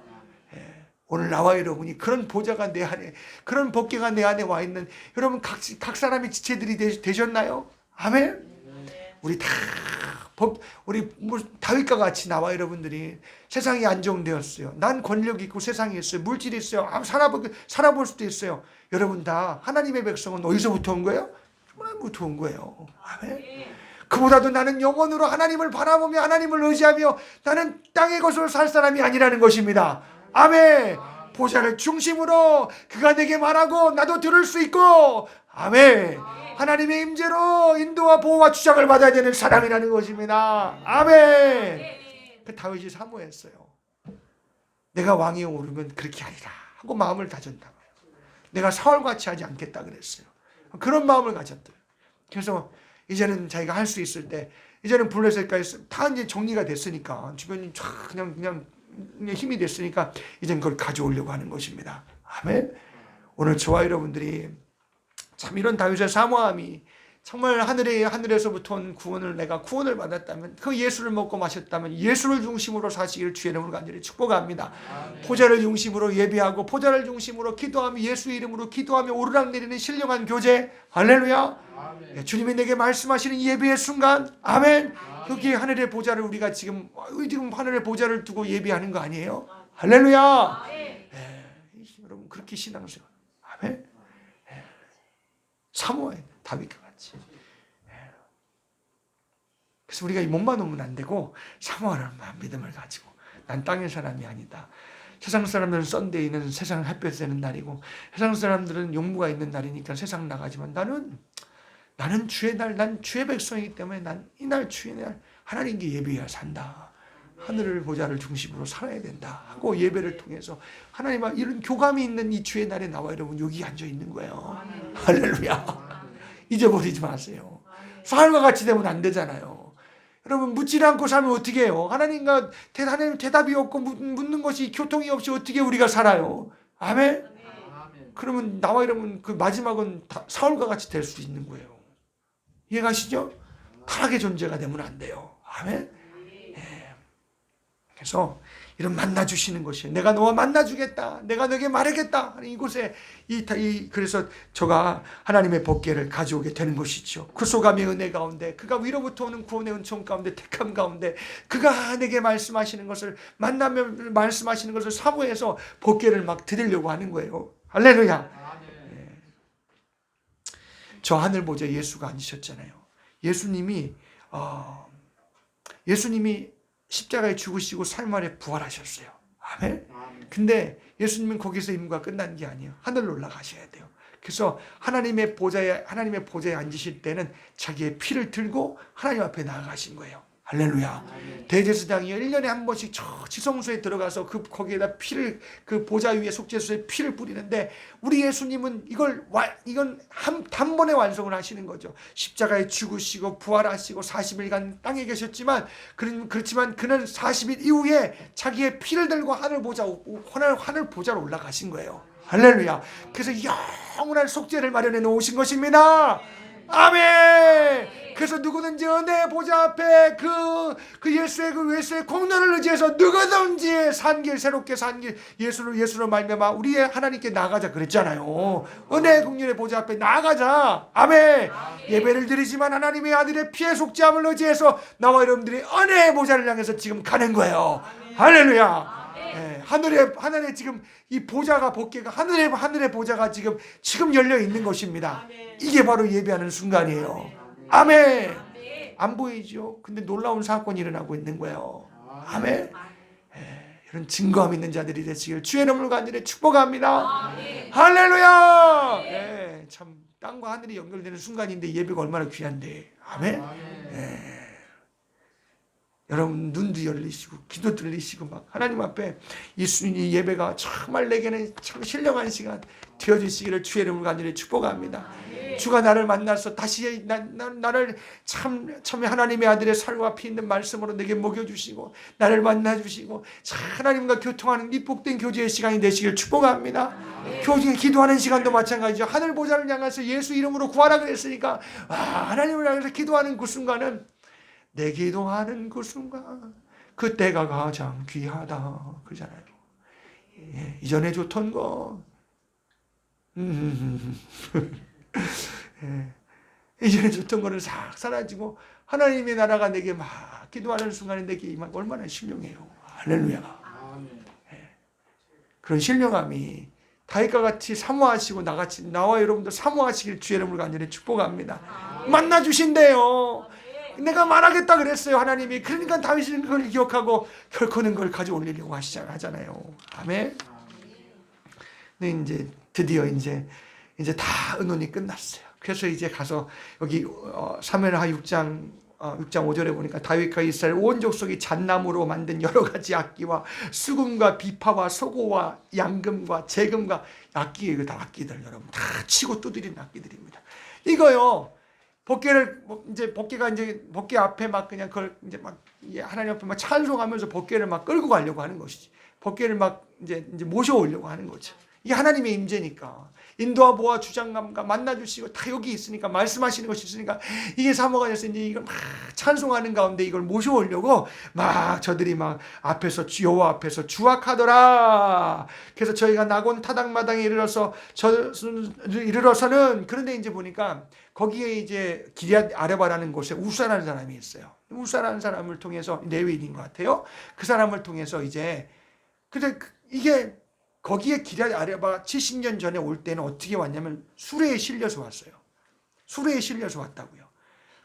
오늘 나와 여러분이 그런 보좌가 내 안에, 그런 법궤가 내 안에 와 있는 여러분 각 사람의 지체들이 되셨나요? 아멘. 우리 다 우리 다윗과 같이 나와 여러분들이 세상이 안정되었어요. 난 권력이 있고 세상이 있어요. 물질이 있어요. 살아볼 수도 있어요. 여러분 다 하나님의 백성은 어디서부터 온 거예요? 하나님부터 온 거예요. 아멘. 그보다도 나는 영원으로 하나님을 바라보며 하나님을 의지하며 나는 땅의 것으로 살 사람이 아니라는 것입니다. 아멘. 보좌를 중심으로 그가 내게 말하고 나도 들을 수 있고, 아멘. 하나님의 임재로 인도와 보호와 주장을 받아야 되는 사람이라는 것입니다. 아멘. 그 다윗이 사모했어요. 내가 왕위에 오르면 그렇게 하리라 하고 마음을 다졌다. 내가 사울같이 하지 않겠다 그랬어요. 그런 마음을 가졌대요. 그래서 이제는 자기가 할 수 있을 때, 이제는 블레셋까지 다 이제 정리가 됐으니까, 주변이 그냥 힘이 됐으니까 이제는 그걸 가져오려고 하는 것입니다. 아멘. 오늘 저와 여러분들이 참 이런 다윗의 사모함이 정말 하늘에서부터 온 내가 구원을 받았다면, 그 예수를 먹고 마셨다면 예수를 중심으로 사시기를 주의 이름으로 간절히 축복합니다. 포자를 중심으로 예배하고 포자를 중심으로 기도하며 예수 이름으로 기도하며 오르락내리는 신령한 교제. 할렐루야. 주님이 내게 말씀하시는 예배의 순간, 아멘. 여기 하늘의 보좌를 우리가 지금 하늘의 보좌를 두고 예배하는 거 아니에요? 할렐루야. 여러분 그렇게 신앙생활. 아멘. 사모해 다윗과 같이. 그래서 우리가 이 몸만 오면 안 되고 사모하는 믿음을 가지고, 난 땅의 사람이 아니다. 세상 사람들은 썬데이는 세상 햇볕 되는 날이고 세상 사람들은 용무가 있는 날이니까 세상 나가지만 나는 주의 날, 난 주의 백성이기 때문에 난 이날 주의 날 하나님께 예배해야 산다. 하늘을 보좌를 중심으로 살아야 된다 하고 예배를 통해서 하나님과 이런 교감이 있는 이 주의 날에 나와 여러분 여기 앉아 있는 거예요. 할렐루야. 잊어버리지 마세요. 사울과 같이 되면 안 되잖아요. 여러분 묻지 않고 살면 어떻게 해요? 하나님 대답이 없고 묻는 것이 교통이 없이 어떻게 우리가 살아요? 아멘. 그러면 나와 이러면 그 마지막은 사울과 같이 될 수 있는 거예요. 이해가시죠? 타락의 존재가 되면 안 돼요. 아멘. 그래서 이런 만나주시는 것이에요. 내가 너와 만나주겠다. 내가 너에게 말하겠다. 이곳에 그래서 저가 하나님의 복궤를 가져오게 되는 것이죠. 구속함의 은혜 가운데, 그가 위로부터 오는 구원의 은총 가운데, 택함 가운데 그가 내게 말씀하시는 것을 만나면 말씀하시는 것을 사모해서 복궤를 막 드리려고 하는 거예요. 할렐루야. 저 하늘 보좌에 예수가 앉으셨잖아요. 예수님이 십자가에 죽으시고 3일 만에 부활하셨어요. 아멘. 근데 예수님은 거기서 임무가 끝난 게 아니에요. 하늘로 올라가셔야 돼요. 그래서 하나님의 보좌에 앉으실 때는 자기의 피를 들고 하나님 앞에 나아가신 거예요. 할렐루야. 대제사장이 1년에 한 번씩 저 지성소에 들어가서 거기에다 피를, 그 보좌 위에 속죄소에 피를 뿌리는데, 우리 예수님은 이건 단번에 완성을 하시는 거죠. 십자가에 죽으시고 부활하시고 40일간 땅에 계셨지만, 그렇지만 그는 40일 이후에 자기의 피를 들고 하늘 보좌로 올라가신 거예요. 할렐루야. 그래서 영원한 속죄를 마련해 놓으신 것입니다. 아멘. 그래서 누구든지 은혜의 보좌 앞에 그 예수의 공로를 의지해서 누구든지 새롭게 산 길, 예수로 말미암아 우리의 하나님께 나아가자 그랬잖아요. 은혜의 국률의 보좌 앞에 나아가자. 아멘. 예배를 드리지만 하나님의 아들의 피의 속죄함을 의지해서 나와 여러분들이 은혜의 보좌를 향해서 지금 가는 거예요. 할렐루야. 하늘에 지금 이 보좌가, 복궤가 하늘의 보좌가 지금 열려 있는 것입니다. 이게 바로 예배하는 순간이에요. 아멘. 안 보이죠? 근데 놀라운 사건이 일어나고 있는 거예요. 아멘. 이런 증거함 있는 자들이 되시길 주의 이름으로 간절히 축복합니다. 할렐루야. 참 땅과 하늘이 연결되는 순간인데 예배가 얼마나 귀한데. 아멘. 여러분 눈도 열리시고 기도 들리시고 막 하나님 앞에 이 예배가 정말 내게는 참 신령한 시간 되어주시기를 주의 이름으로 간절히 축복합니다. 주가 나를 만나서 다시 나를 참 하나님의 아들의 살과 피 있는 말씀으로 내게 먹여주시고 나를 만나주시고 하나님과 교통하는 이 복된 교제의 시간이 되시길 축복합니다. 기도하는 시간도 마찬가지죠. 하늘 보좌를 향해서 예수 이름으로 구하라 그랬으니까 하나님을 향해서 기도하는 그 순간은, 내 기도하는 그 순간 그때가 가장 귀하다 그러잖아요. 이전에 좋던 거 이전에 좋던 거는 싹 사라지고 하나님의 나라가 내게 막 기도하는 순간에 내게 임한 얼마나 신령해요. 할렐루야. 그런 신령함이 다윗과 같이 사모하시고 나와 여러분도 사모하시길 주의 이름으로 간절히 축복합니다. 만나 주신대요. 내가 말하겠다 그랬어요, 하나님이. 그러니까 다윗은 그걸 기억하고 결코는 그걸 가져 올리려고 하잖아요. 아멘. 근데 이제 드디어 이제 다 의논이 끝났어요. 그래서 이제 가서 여기 사무엘하 6장 5절에 보니까 다윗과 이스라엘 온 족속이 잣나무로 만든 여러 가지 악기와 수금과 비파와 소고와 양금과 재금과 악기, 이거 다 악기들 여러분 다 치고 두드리는 악기들입니다. 이거요. 복개가 이제 복개 앞에 막 그냥 그걸 이제 막 하나님 앞에 막 찬송하면서 복개를 막 끌고 가려고 하는 것이지. 복개를 막 이제 모셔오려고 하는 거죠. 이게 하나님의 임재니까. 인도와 보아 주장감과 만나주시고 다 여기 있으니까 말씀하시는 것이 있으니까 이게 사모가 돼서 이제 이걸 막 찬송하는 가운데 이걸 모셔오려고 막 저들이 막 앞에서 여호와 앞에서 주악하더라. 그래서 저희가 나곤 타닥마당에 이르러서는 그런데 이제 보니까 거기에 이제 기럇 아레바라는 곳에 우사라는 사람이 있어요. 우사라는 사람을 통해서 레위인인 것 같아요. 그 사람을 통해서 이제 근데 이게 거기에 기럇 아레바 70년 전에 올 때는 어떻게 왔냐면 수레에 실려서 왔어요. 수레에 실려서 왔다고요.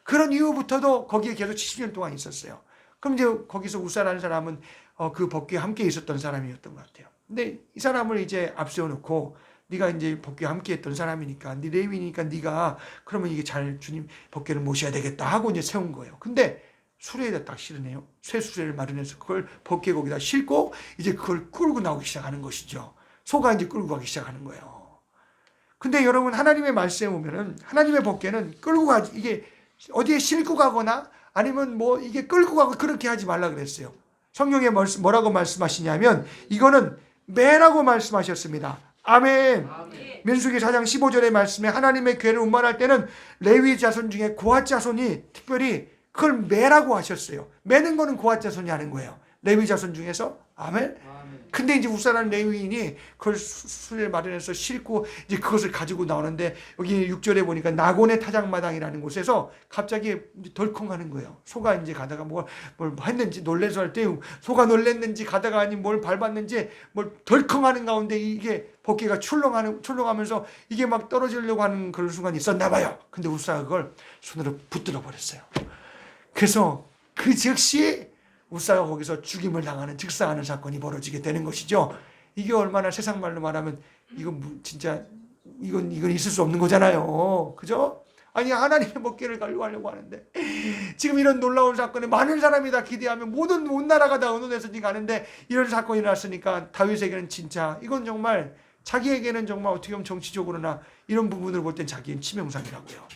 그런 이후부터도 거기에 계속 70년 동안 있었어요. 그럼 이제 거기서 우사라는 사람은 그 법궤에 함께 있었던 사람이었던 것 같아요. 근데 이 사람을 이제 앞세워 놓고 네가 이제 법궤에 함께 했던 사람이니까 네 레위니까 네가 그러면 이게 잘 주님 법궤를 모셔야 되겠다 하고 이제 세운 거예요. 근데 수레에다 딱 실으네요. 쇠수레를 마련해서 그걸 법궤 거기다 싣고 이제 그걸 끌고 나오기 시작하는 것이죠. 소가 이제 끌고 가기 시작하는 거예요. 근데 여러분 하나님의 말씀에 보면은 하나님의 법궤는 끌고 가지 이게 어디에 싣고 가거나 아니면 뭐 이게 끌고 가고 그렇게 하지 말라 그랬어요. 성경에 뭐라고 말씀하시냐면 이거는 매라고 말씀하셨습니다. 아멘. 민수기 4장 15절의 말씀에 하나님의 궤를 운반할 때는 레위 자손 중에 고핫 자손이 특별히 그걸 매라고 하셨어요. 매는 거는 고핫 자손이 하는 거예요. 레위 자손 중에서. 아멘. 근데 이제 우사라는 레위인이 그걸 수레를 마련해서 싣고 이제 그것을 가지고 나오는데 여기 6절에 보니까 나곤의 타작마당이라는 곳에서 갑자기 덜컹하는 거예요. 소가 이제 가다가 뭘 했는지 놀래서 할 때 소가 놀랬는지 가다가 아니 뭘 밟았는지 뭘 덜컹하는 가운데 이게 복개가 출렁하면서 이게 막 떨어지려고 하는 그런 순간이 있었나 봐요. 근데 우사가 그걸 손으로 붙들어 버렸어요. 그래서 그 즉시 우사가 거기서 죽임을 당하는 즉사하는 사건이 벌어지게 되는 것이죠. 이게 얼마나 세상 말로 말하면 이건 진짜 이건 있을 수 없는 거잖아요. 그죠? 아니 하나님의 법궤를 가려고 하는데 지금 이런 놀라운 사건에 많은 사람이 다 기대하면 모든 온 나라가 다 의논해서 가는데 이런 사건이 일어났으니까 다윗에게는 진짜 이건 정말 자기에게는 정말 어떻게 보면 정치적으로나 이런 부분을 볼 땐 자기는 치명상이라고요.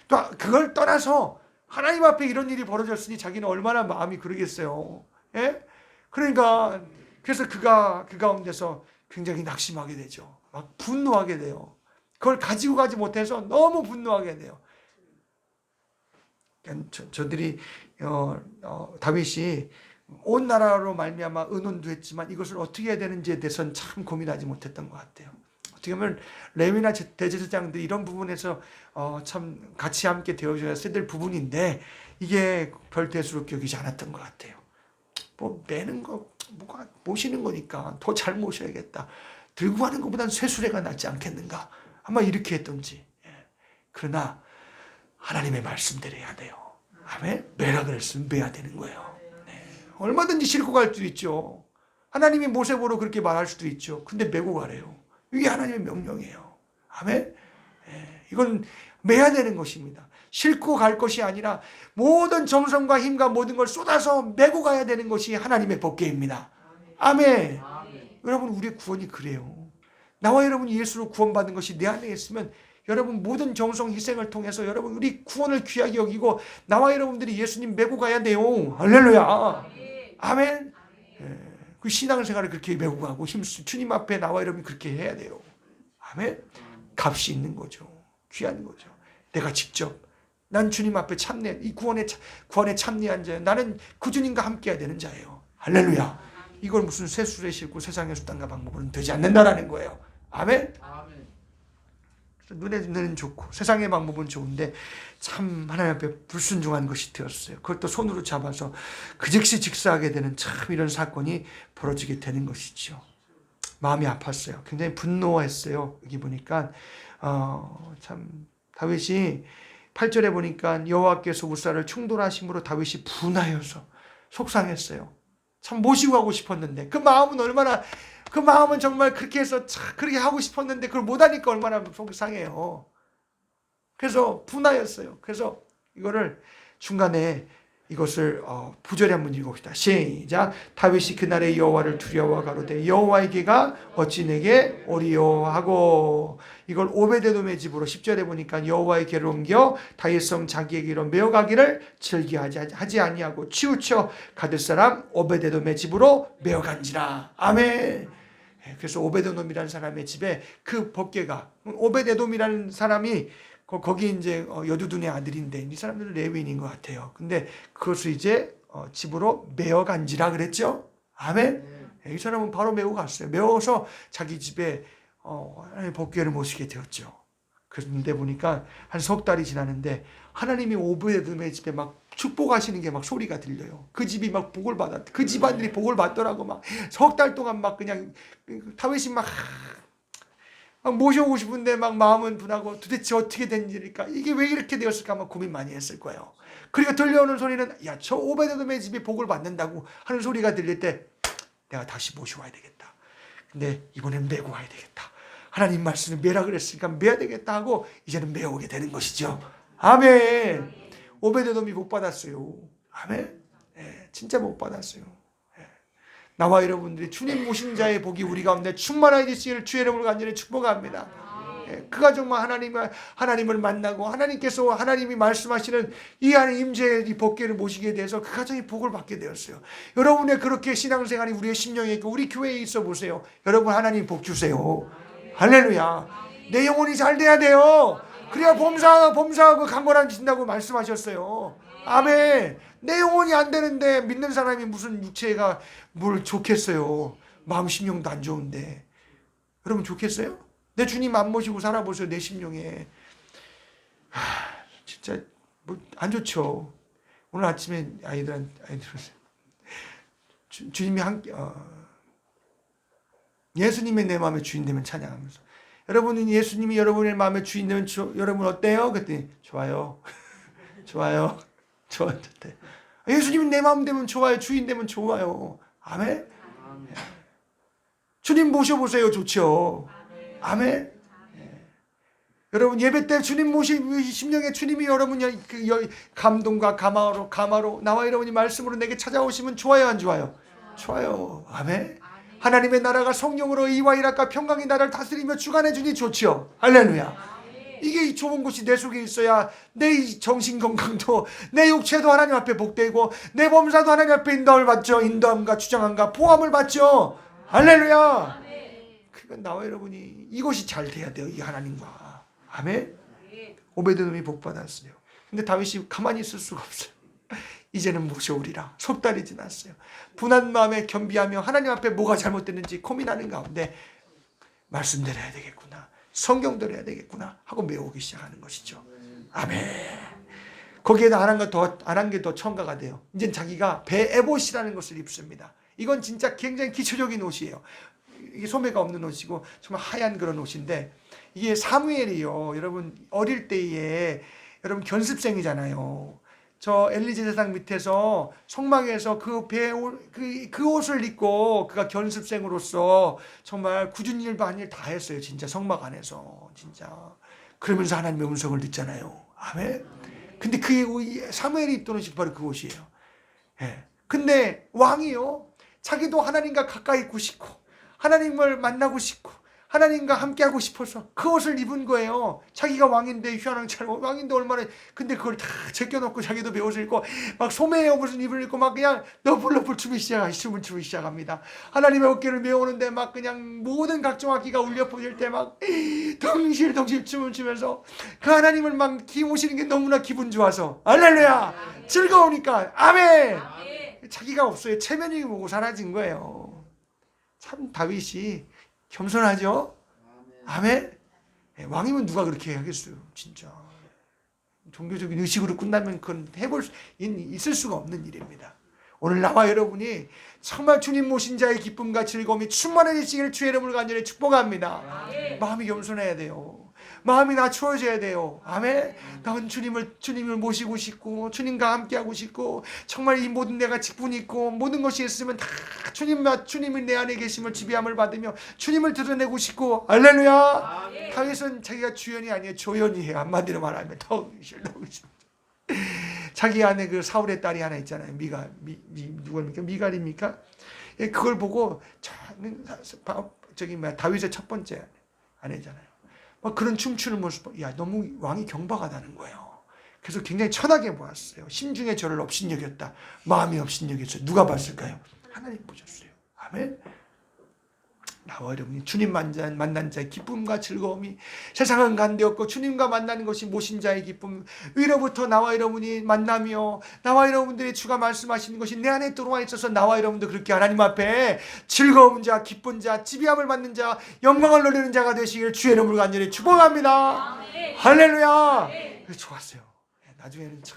또 그걸 떠나서 하나님 앞에 이런 일이 벌어졌으니 자기는 얼마나 마음이 그러겠어요. 예? 그러니까 그래서 그가 그 가운데서 굉장히 낙심하게 되죠. 막 분노하게 돼요. 그걸 가지고 가지 못해서 너무 분노하게 돼요. 저들이 다윗이 온 나라로 말미암아 의논도 했지만 이것을 어떻게 해야 되는지에 대해서는 참 고민하지 못했던 것 같아요. 어떻게 보면 레위나 대제사장들 이런 부분에서 참 같이 함께 되어줘야 될 부분인데 이게 별 대수롭게 여기지 않았던 것 같아요. 뭐 매는 거 뭐가 모시는 거니까 더 잘 모셔야겠다. 들고 가는 것보다는 쇠수레가 낫지 않겠는가. 아마 이렇게 했던지. 그러나 하나님의 말씀대로 해야 돼요. 아멘. 매라 그랬으면 매야 되는 거예요. 네. 얼마든지 싣고 갈 수도 있죠. 하나님이 모세보로 그렇게 말할 수도 있죠. 근데 메고 가래요. 이게 하나님의 명령이에요. 아멘. 이건 매야 되는 것입니다. 싣고 갈 것이 아니라 모든 정성과 힘과 모든 걸 쏟아서 메고 가야 되는 것이 하나님의 법궤입니다. 아멘. 여러분 우리의 구원이 그래요. 나와 여러분이 예수로 구원받은 것이 내 안에 있으면 여러분 모든 정성 희생을 통해서 여러분 우리 구원을 귀하게 여기고 나와 여러분들이 예수님 메고 가야 돼요. 할렐루야. 아멘. 그 신앙생활을 그렇게 메고 가고 주님 앞에 나와 여러분이 그렇게 해야 돼요. 아멘. 값이 있는 거죠. 귀한 거죠. 내가 직접 난 주님 앞에 참내 이 구원에 참여한 자예요. 나는 그 주님과 함께 해야 되는 자예요. 할렐루야. 이걸 무슨 쇠수레 싣고 세상의 수단과 방법으로는 되지 않는다라는 거예요. 아멘. 눈에는 좋고 세상의 방법은 좋은데 참 하나님 앞에 불순종한 것이 되었어요. 그것도 손으로 잡아서 그 즉시 직사하게 되는 참 이런 사건이 벌어지게 되는 것이죠. 마음이 아팠어요. 굉장히 분노했어요. 여기 보니까 참 다윗이 8절에 보니까 여호와께서 우사를 충돌하심으로 다윗이 분하여서 속상했어요. 참 모시고 가고 싶었는데 그 마음은 정말 그렇게 해서 참 그렇게 하고 싶었는데 그걸 못하니까 얼마나 속상해요. 그래서 분하였어요. 그래서 이거를 중간에 이것을 부절에 한번 읽어봅시다. 시작. 다윗이 그날의 여호와를 두려워 가로되 여호와의 귀가 어찌 내게 오리요 하고, 이걸 오베데돔의 집으로 10절에 보니까 여호와의 궤를 옮겨 다윗성 자기에게로 메어가기를 즐겨하지 아니하고 치우쳐 가들 사람 오베데돔의 집으로 메어간지라. 아멘. 그래서 오베데돔이라는 사람의 집에 그 법궤가, 오베데돔이라는 사람이 거기 이제 여두둔의 아들인데 이 사람들은 레위인인 것 같아요. 근데 그것을 이제 집으로 메어간지라 그랬죠. 아멘. 이 사람은 바로 메고 갔어요. 메어서 자기 집에 하나님의 법궤를 모시게 되었죠. 그런데 보니까 한 석 달이 지나는데 하나님이 오베데돔의 집에 막 축복하시는 게 막 소리가 들려요. 그 집이 막 복을 받았, 그 집안들이 복을 받더라고. 막 석 달 동안 막 그냥 다윗이 막 모셔오고 싶은데 막 마음은 분하고 도대체 어떻게 된 일일까? 이게 왜 이렇게 되었을까? 아마 고민 많이 했을 거예요. 그리고 들려오는 소리는 야, 저 오베데돔의 집이 복을 받는다고 하는 소리가 들릴 때 내가 다시 모셔와야 되겠다. 근데 이번엔 메고 와야 되겠다. 하나님 말씀을 메라 그랬으니까 메야 되겠다 하고 이제는 메어오게 되는 것이죠. 아멘. 오베데돔이 복 받았어요. 아멘. 네, 진짜 복 받았어요. 나와 여러분들이 주님 모신 자의 복이 우리 가운데 충만하시기를 주의 이름으로 간절히 축복합니다. 그가 정말 하나님을 만나고 하나님께서 하나님이 말씀하시는 이 안에 임재의 이 복궤를 모시게 돼서 그 가정이 복을 받게 되었어요. 여러분의 그렇게 신앙생활이 우리의 심령에 있고 우리 교회에 있어 보세요. 여러분 하나님 복 주세요. 할렐루야. 내 영혼이 잘 돼야 돼요. 그래야 범사하고 강건한 진다고 말씀하셨어요. 아멘. 내 영혼이 안 되는데 믿는 사람이 무슨 육체가 뭘 좋겠어요. 마음 심령도 안 좋은데. 여러분 좋겠어요? 내 주님 안 모시고 살아보세요. 내 심령에. 진짜 뭐 안 좋죠. 오늘 아침에 아이들은 주님이 예수님이 내 마음의 주인 되면 찬양하면서, 여러분은 예수님이 여러분의 마음의 주인 되면 여러분 어때요? 그랬더니 좋아요. 좋아요. 좋대. 예수님이 내 마음 되면 좋아요. 주인 되면 좋아요. 아멘. 주님 모셔보세요. 좋죠. 아멘. 여러분 예배 때 주님 심령에 주님이 여러분 감동과 감화로 나와 여러분이 말씀으로 내게 찾아오시면 좋아요, 안 좋아요? 좋아요. 아멘. 하나님의 나라가 성령으로 이와 일학과 평강이 나라를 다스리며 주관해 주니 좋죠. 할렐루야. 이게 좋은 것이 내 속에 있어야 내 정신 건강도 내 육체도 하나님 앞에 복되고 내 범사도 하나님 앞에 인도함을 받죠. 인도함과 주장함과 보함을 받죠. 할렐루야. 그러니까 나와 여러분이 이것이 잘 돼야 돼요. 이 하나님과. 아멘. 오베데돔이 복받았어요. 근데 다윗이 가만히 있을 수가 없어요. 이제는 모셔오리라. 석 달이 지났어요. 분한 마음에 겸비하며 하나님 앞에 뭐가 잘못됐는지 고민하는 가운데 말씀 드려야 되겠구나, 성경 들어야 되겠구나 하고 메우기 시작하는 것이죠. 아멘. 거기에다 안 한 게 더 첨가가 돼요. 이제 자기가 베에봇이라는 것을 입습니다. 이건 진짜 굉장히 기초적인 옷이에요. 이게 소매가 없는 옷이고 정말 하얀 그런 옷인데, 이게 사무엘이요. 여러분 어릴 때에 여러분 견습생이잖아요. 저 엘리제 제사장 밑에서 성막에서 그 옷을 입고 그가 견습생으로서 정말 굳은 일도 아닌 일 다 했어요. 진짜 성막 안에서 진짜. 그러면서 하나님의 음성을 듣잖아요. 아멘. 근데 그 사무엘이 입던 옷이 바로 그 옷이에요. 예. 근데 왕이요, 자기도 하나님과 가까이 있고 싶고 하나님을 만나고 싶고 하나님과 함께하고 싶어서 그 옷을 입은 거예요. 자기가 왕인데 휘황찬 왕인데 얼마나, 근데 그걸 다 제껴놓고 자기도 베옷을 입고 막 소매에 무슨 입을 입고 막 그냥 너플너플 춤을 추기 시작합니다. 하나님의 어깨를 메우는데 막 그냥 모든 각종 악기가 울려 퍼질 때 막 덩실덩실 춤을 추면서 그 하나님을 막 모시는 게 너무나 기분 좋아서 할렐루야 즐거우니까 아멘. 자기가 없어요. 체면이 보고 사라진 거예요. 참 다윗이 겸손하죠? 아멘. 왕이면 누가 그렇게 하겠어요, 진짜. 종교적인 의식으로 끝나면 그건 있을 수가 없는 일입니다. 오늘 나와 여러분이 정말 주님 모신 자의 기쁨과 즐거움이 충만해지시기를 주의 이름으로 간절히 축복합니다. 마음이 겸손해야 돼요. 마음이 낮추어져야 돼요. 아멘. 나는 주님을 모시고 싶고 주님과 함께하고 싶고 정말 이 모든 내가 직분이 있고 모든 것이 있으면 다 주님이 내 안에 계심을 지배함을 받으며 주님을 드러내고 싶고 할렐루야. 다윗은 자기가 주연이 아니에요. 조연이에요. 한마디로 말하면 덩실. 자기 안에 그 사울의 딸이 하나 있잖아요. 누구입니까? 미갈입니까? 그걸 보고 다윗의 첫 번째 아내잖아요. 막 그런 춤추는 모습, 너무 왕이 경박하다는 거예요. 그래서 굉장히 천하게 보았어요. 심중에 저를 업신여겼다. 마음이 업신여겼어요. 누가 봤을까요? 하나님 보셨어요. 아멘. 나와 여러분이 주님 만난 자의 기쁨과 즐거움이 세상은 간되었고 주님과 만나는 것이 모신 자의 기쁨, 위로부터 나와 여러분이 만나며 나와 여러분들의 주가 말씀하시는 것이 내 안에 들어와 있어서 나와 여러분도 그렇게 하나님 앞에 즐거운 자, 기쁜 자, 지배함을 받는 자, 영광을 누리는 자가 되시기를 주의 이름으로 간절히 축복합니다. 할렐루야. 그래서 좋았어요. 나중에는 참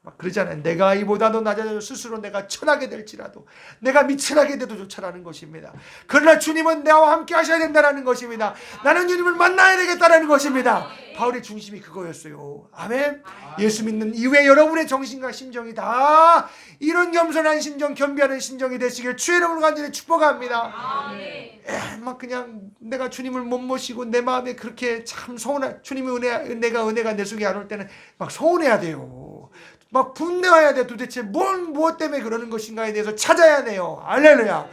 막 그러잖아요. 내가 이보다도 낮아져 스스로 내가 천하게 될지라도 내가 미천하게 돼도 좋다라는 것입니다. 그러나 주님은 나와 함께 하셔야 된다는 것입니다. 나는 주님을 만나야 되겠다는 것입니다. 바울의 중심이 그거였어요. 아멘. 예수 믿는 이후에 여러분의 정신과 심정이 다 이런 겸손한 심정, 겸비하는 심정이 되시길 주의 이름으로 간절히 축복합니다. 막 그냥 내가 주님을 못 모시고 내 마음에 그렇게 참 서운해. 주님의 은혜가 내 속에 안 올 때는 막 서운해야 돼요. 막 분내어야 돼. 도대체 무엇 때문에 그러는 것인가에 대해서 찾아야 돼요. 할렐루야.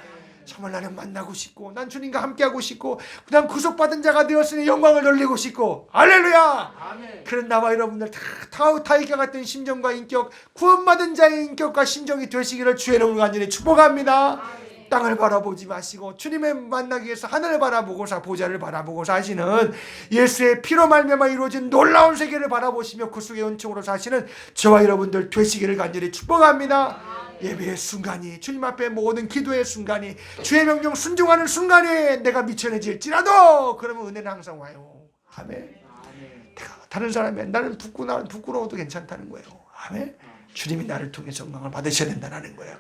정말 나는 만나고 싶고 난 주님과 함께하고 싶고 그다음 구속받은 자가 되었으니 영광을 돌리고 싶고 할렐루야. 아멘. 그런 나와 여러분들 다윗과 같은 심정과 인격, 구원받은 자의 인격과 심정이 되시기를 주의 이름으로 간절히 축복합니다. 아멘. 땅을 바라보지 마시고 주님을 만나기 위해서 하늘을 바라보고서 보좌를 바라보고서 하시는 예수의 피로 말미암아 이루어진 놀라운 세계를 바라보시며 그 속의 은총으로 사시는 저와 여러분들 되시기를 간절히 축복합니다. 예배의 순간이, 주님 앞에 모든 기도의 순간이, 주의 명령 순종하는 순간에 내가 미천해질지라도 그러면 은혜는 항상 와요. 아멘. 다른 사람이 나는 부끄러워도 괜찮다는 거예요. 아멘. 주님이 나를 통해서 영광을 받으셔야 된다는 거예요.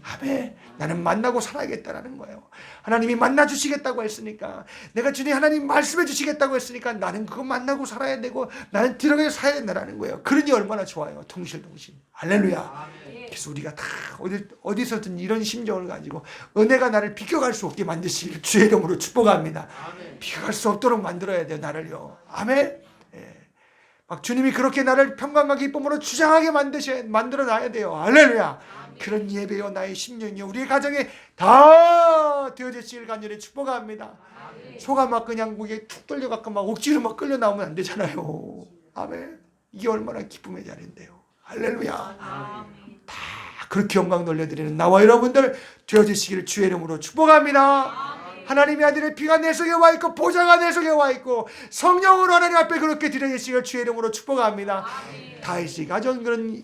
아멘. 나는 만나고 살아야겠다라는 거예요. 하나님이 만나주시겠다고 했으니까, 내가 주님 하나님 말씀해 주시겠다고 했으니까 나는 그거 만나고 살아야 되고 나는 들어가서 살아야 된다는 거예요. 그러니 얼마나 좋아요. 동실동실. 할렐루야. 그래서 우리가 다 어디서든 이런 심정을 가지고 은혜가 나를 비껴갈 수 없게 만드시길 주의 이름으로 축복합니다. 비껴갈 수 없도록 만들어야 돼요. 나를요. 아멘. 막 주님이 그렇게 나를 평강과 기쁨으로 주장하게 만들어놔야 돼요. 할렐루야. 그런 예배요 나의 심령이요 우리의 가정에 다 되어지시길 간절히 축복합니다. 소가 막 그냥 목에 툭 떨려갖고 막 억지로 막 끌려 나오면 안 되잖아요. 아멘. 이게 얼마나 기쁨의 자리인데요. 할렐루야. 다 그렇게 영광 돌려드리는 나와 여러분들 되어지시기를 주의 이름으로 축복합니다. 하나님의 아들의 피가 내 속에 와 있고 보좌가 내 속에 와 있고 성령으로 하나님 앞에 그렇게 드려지시기를 주의 이름으로 축복합니다. 다윗이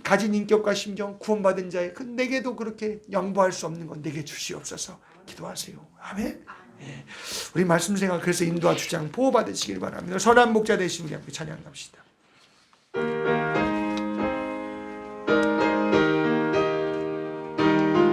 가진 인격과 심정, 구원받은 자의 내게도 그렇게 양보할 수 없는 건 내게 주시옵소서. 기도하세요. 아멘. 우리 말씀 생활 그래서 인도와 주장 보호받으시길 바랍니다. 선한 목자 되시는 우리 함께 찬양합시다.